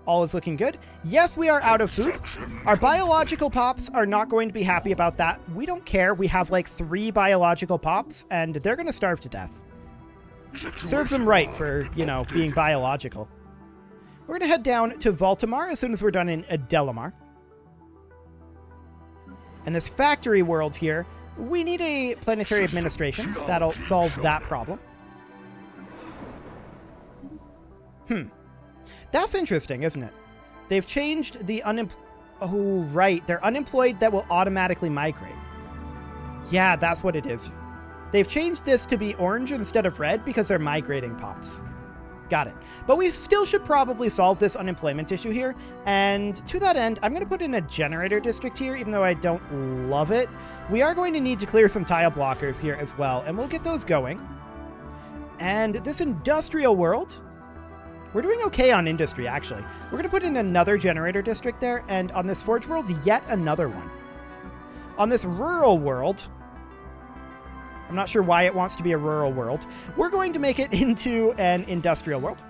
All is looking good. Yes, we are out of food. Our biological pops are not going to be happy about that. We don't care. We have like 3 biological pops, and they're going to starve to death. Serves them right for, you know, being biological. We're going to head down to Voltamar as soon as we're done in Delamar. And this factory world here, we need a planetary administration. That'll solve that problem. That's interesting, isn't it? They've changed the Oh, right. They're unemployed that will automatically migrate. Yeah, that's what it is. They've changed this to be orange instead of red because they're migrating pops. Got it. But we still should probably solve this unemployment issue here. And to that end, I'm going to put in a generator district here, even though I don't love it. We are going to need to clear some tile blockers here as well, and we'll get those going. And this industrial world... We're doing okay on industry, actually. We're going to put in another generator district there, and on this forge world, yet another one. On this rural world, I'm not sure why it wants to be a rural world. We're going to make it into an industrial world.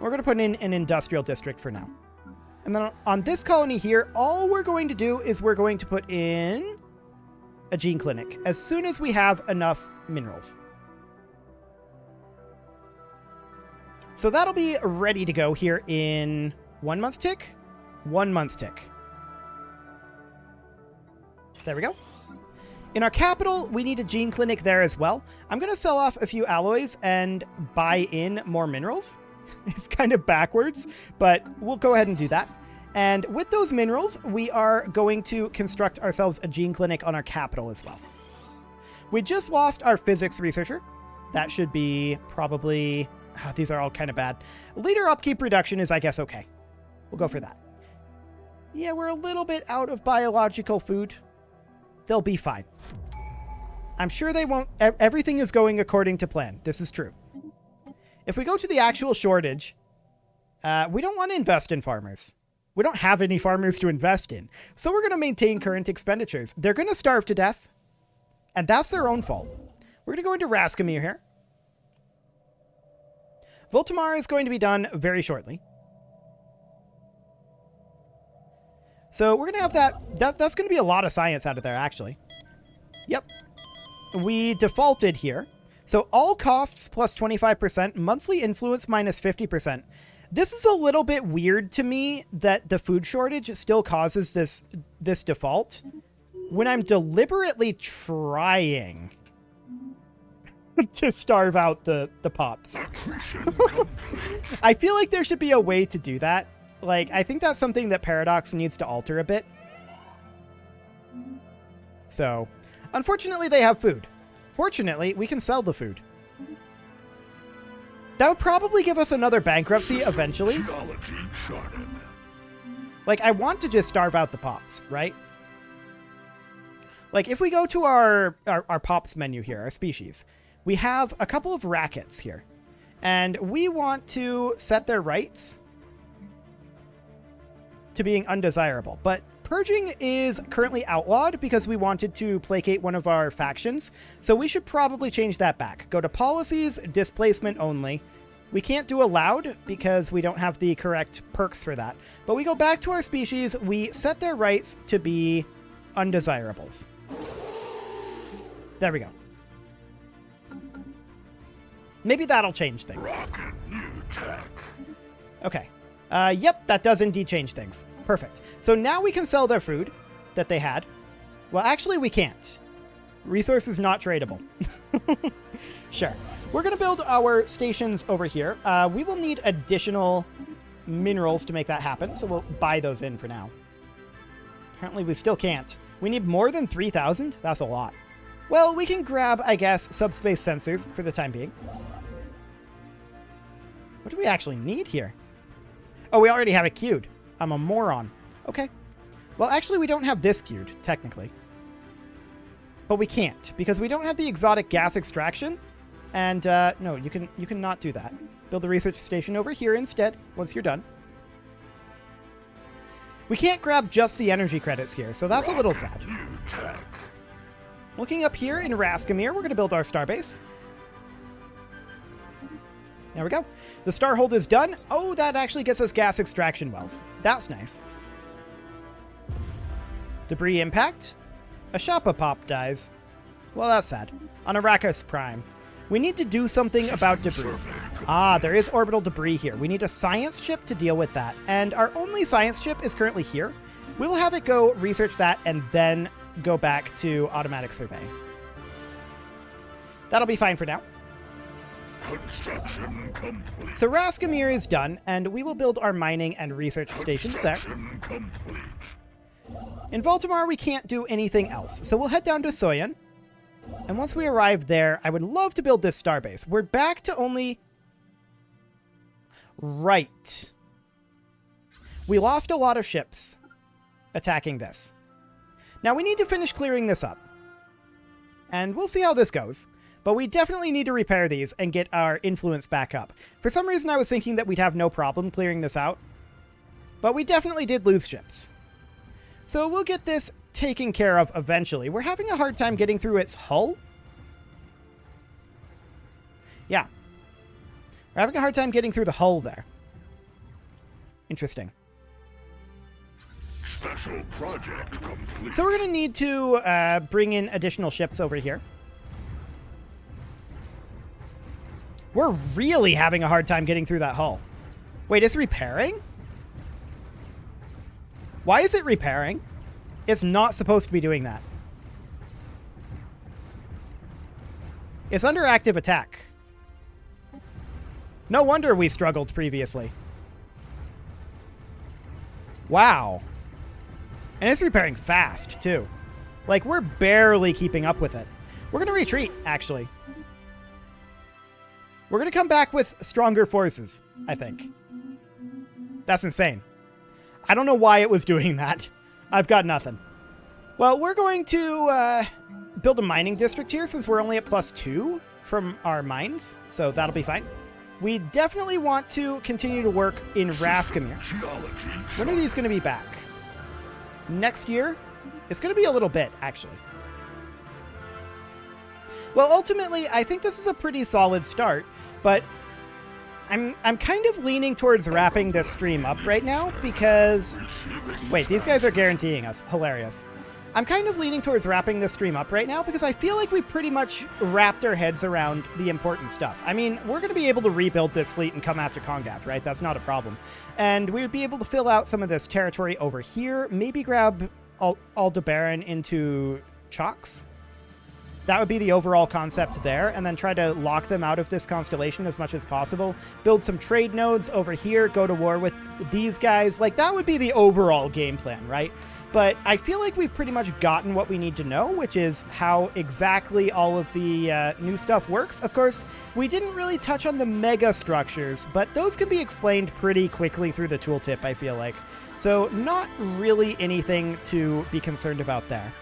We're going to put in an industrial district for now. And then on this colony here, all we're going to do is we're going to put in a gene clinic as soon as we have enough minerals. So that'll be ready to go here in 1 month tick. 1 month tick. There we go. In our capital, we need a gene clinic there as well. I'm going to sell off a few alloys and buy in more minerals. It's kind of backwards, but we'll go ahead and do that. And with those minerals, we are going to construct ourselves a gene clinic on our capital as well. We just lost our physics researcher. That should be probably... these are all kind of bad. Leader upkeep reduction is, I guess, okay. We'll go for that. Yeah, we're a little bit out of biological food. They'll be fine. I'm sure they won't. Everything is going according to plan. This is true. If we go to the actual shortage, we don't want to invest in farmers. We don't have any farmers to invest in. So we're going to maintain current expenditures. They're going to starve to death. And that's their own fault. We're going to go into Raskamir here. Voltamar is going to be done very shortly. So we're going to have that's going to be a lot of science out of there, actually. Yep. We defaulted here. So all costs plus 25%, monthly influence minus 50%. This is a little bit weird to me that the food shortage still causes this default when I'm deliberately trying to starve out the pops. I feel like there should be a way to do that. Like, I think that's something that Paradox needs to alter a bit. So, unfortunately, they have food. Fortunately, we can sell the food. That would probably give us another bankruptcy eventually. Like, I want to just starve out the pops, right? Like, if we go to our pops menu here, our species, we have a couple of rackets here. And we want to set their rights to being undesirable. But purging is currently outlawed because we wanted to placate one of our factions. So we should probably change that back. Go to policies, displacement only. We can't do allowed because we don't have the correct perks for that. But we go back to our species. We set their rights to be undesirables. There we go. Maybe that'll change things. Okay. Yep, that does indeed change things. Perfect. So now we can sell their food that they had. Well, actually, we can't. Resources not tradable. Sure. We're going to build our stations over here. We will need additional minerals to make that happen, so we'll buy those in for now. Apparently, we still can't. We need more than 3,000? That's a lot. Well, we can grab, I guess, subspace sensors for the time being. What do we actually need here? Oh, we already have it queued. I'm a moron. Okay. Well, actually, we don't have this queued, technically. But we can't, because we don't have the exotic gas extraction. And, no, you can not do that. Build the research station over here instead, once you're done. We can't grab just the energy credits here, so that's a little sad. Looking up here in Raskamir, we're going to build our starbase. There we go. The Starhold is done. Oh, that actually gets us gas extraction wells. That's nice. Debris impact. A Shoppa Pop dies. Well, that's sad. On Arrakis Prime. We need to do something about debris. Ah, there is orbital debris here. We need a science chip to deal with that. And our only science chip is currently here. We'll have it go research that and then go back to automatic survey. That'll be fine for now. Construction complete. So Raskamir is done, and we will build our mining and research stations there. Complete. In Baltimore, we can't do anything else, so we'll head down to Soyan. And once we arrive there, I would love to build this starbase. We're back to only... Right. We lost a lot of ships attacking this. Now we need to finish clearing this up. And we'll see how this goes. But we definitely need to repair these and get our influence back up. For some reason, I was thinking that we'd have no problem clearing this out. But we definitely did lose ships. So we'll get this taken care of eventually. We're having a hard time getting through its hull. Yeah. We're having a hard time getting through the hull there. Interesting. Special project complete. So we're going to need to bring in additional ships over here. We're really having a hard time getting through that hull. Wait, it's repairing? Why is it repairing? It's not supposed to be doing that. It's under active attack. No wonder we struggled previously. Wow. And it's repairing fast, too. Like, we're barely keeping up with it. We're going to retreat, actually. We're going to come back with stronger forces, I think. That's insane. I don't know why it was doing that. I've got nothing. Well, we're going to build a mining district here since we're only at +2 from our mines, so that'll be fine. We definitely want to continue to work in Raskamir. When are these going to be back? Next year? It's going to be a little bit, actually. Well, ultimately, I think this is a pretty solid start, but I'm kind of leaning towards wrapping this stream up right now because... Wait, these guys are guaranteeing us. Hilarious. I'm kind of leaning towards wrapping this stream up right now because I feel like we pretty much wrapped our heads around the important stuff. I mean, we're going to be able to rebuild this fleet and come after Kongath, right? That's not a problem. And we would be able to fill out some of this territory over here. Maybe grab Aldebaran into Chalks. That would be the overall concept there, and then try to lock them out of this constellation as much as possible. Build some trade nodes over here, go to war with these guys. Like, that would be the overall game plan, right? But I feel like we've pretty much gotten what we need to know, which is how exactly all of the new stuff works. Of course, we didn't really touch on the mega structures, but those can be explained pretty quickly through the tooltip, I feel like. So not really anything to be concerned about there.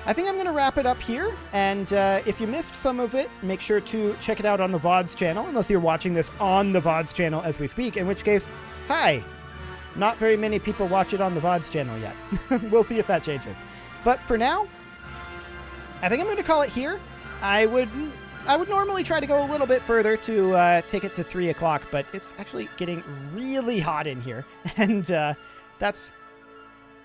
I think I'm going to wrap it up here, and if you missed some of it, make sure to check it out on the VODs channel, unless you're watching this on the VODs channel as we speak, in which case, hi! Not very many people watch it on the VODs channel yet. We'll see if that changes. But for now, I think I'm going to call it here. I would normally try to go a little bit further to take it to 3 o'clock, but it's actually getting really hot in here, and that's...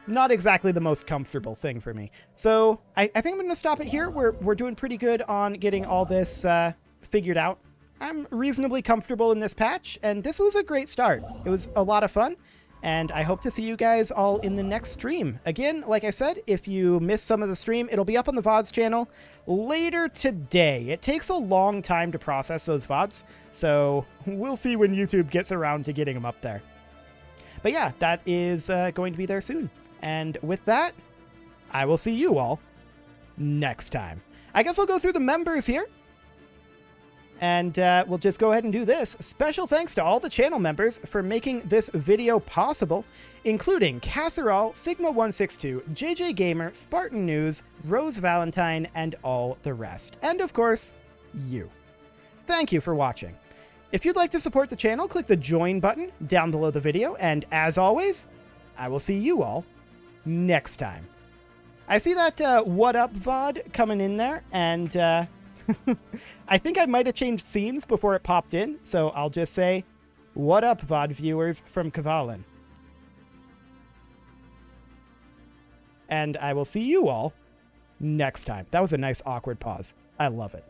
not exactly the most comfortable thing for me. So I think I'm going to stop it here. We're doing pretty good on getting all this figured out. I'm reasonably comfortable in this patch, and this was a great start. It was a lot of fun, And I hope to see you guys all in the next stream. Again, like I said, if you missed some of the stream, it'll be up on the VODs channel later today. It takes a long time to process those VODs, so we'll see when YouTube gets around to getting them up there. But yeah, that is going to be there soon. And with that, I will see you all next time. I guess I'll go through the members here. And we'll just go ahead and do this. Special thanks to all the channel members for making this video possible, including Casserole, Sigma162, JJ Gamer, Spartan News, Rose Valentine, and all the rest. And of course, you. Thank you for watching. If you'd like to support the channel, click the join button down below the video. And as always, I will see you all next time. I see that What Up VOD coming in there, and I think I might have changed scenes before it popped in, so I'll just say, what up, VOD viewers from Kvalin? And I will see you all next time. That was a nice awkward pause. I love it.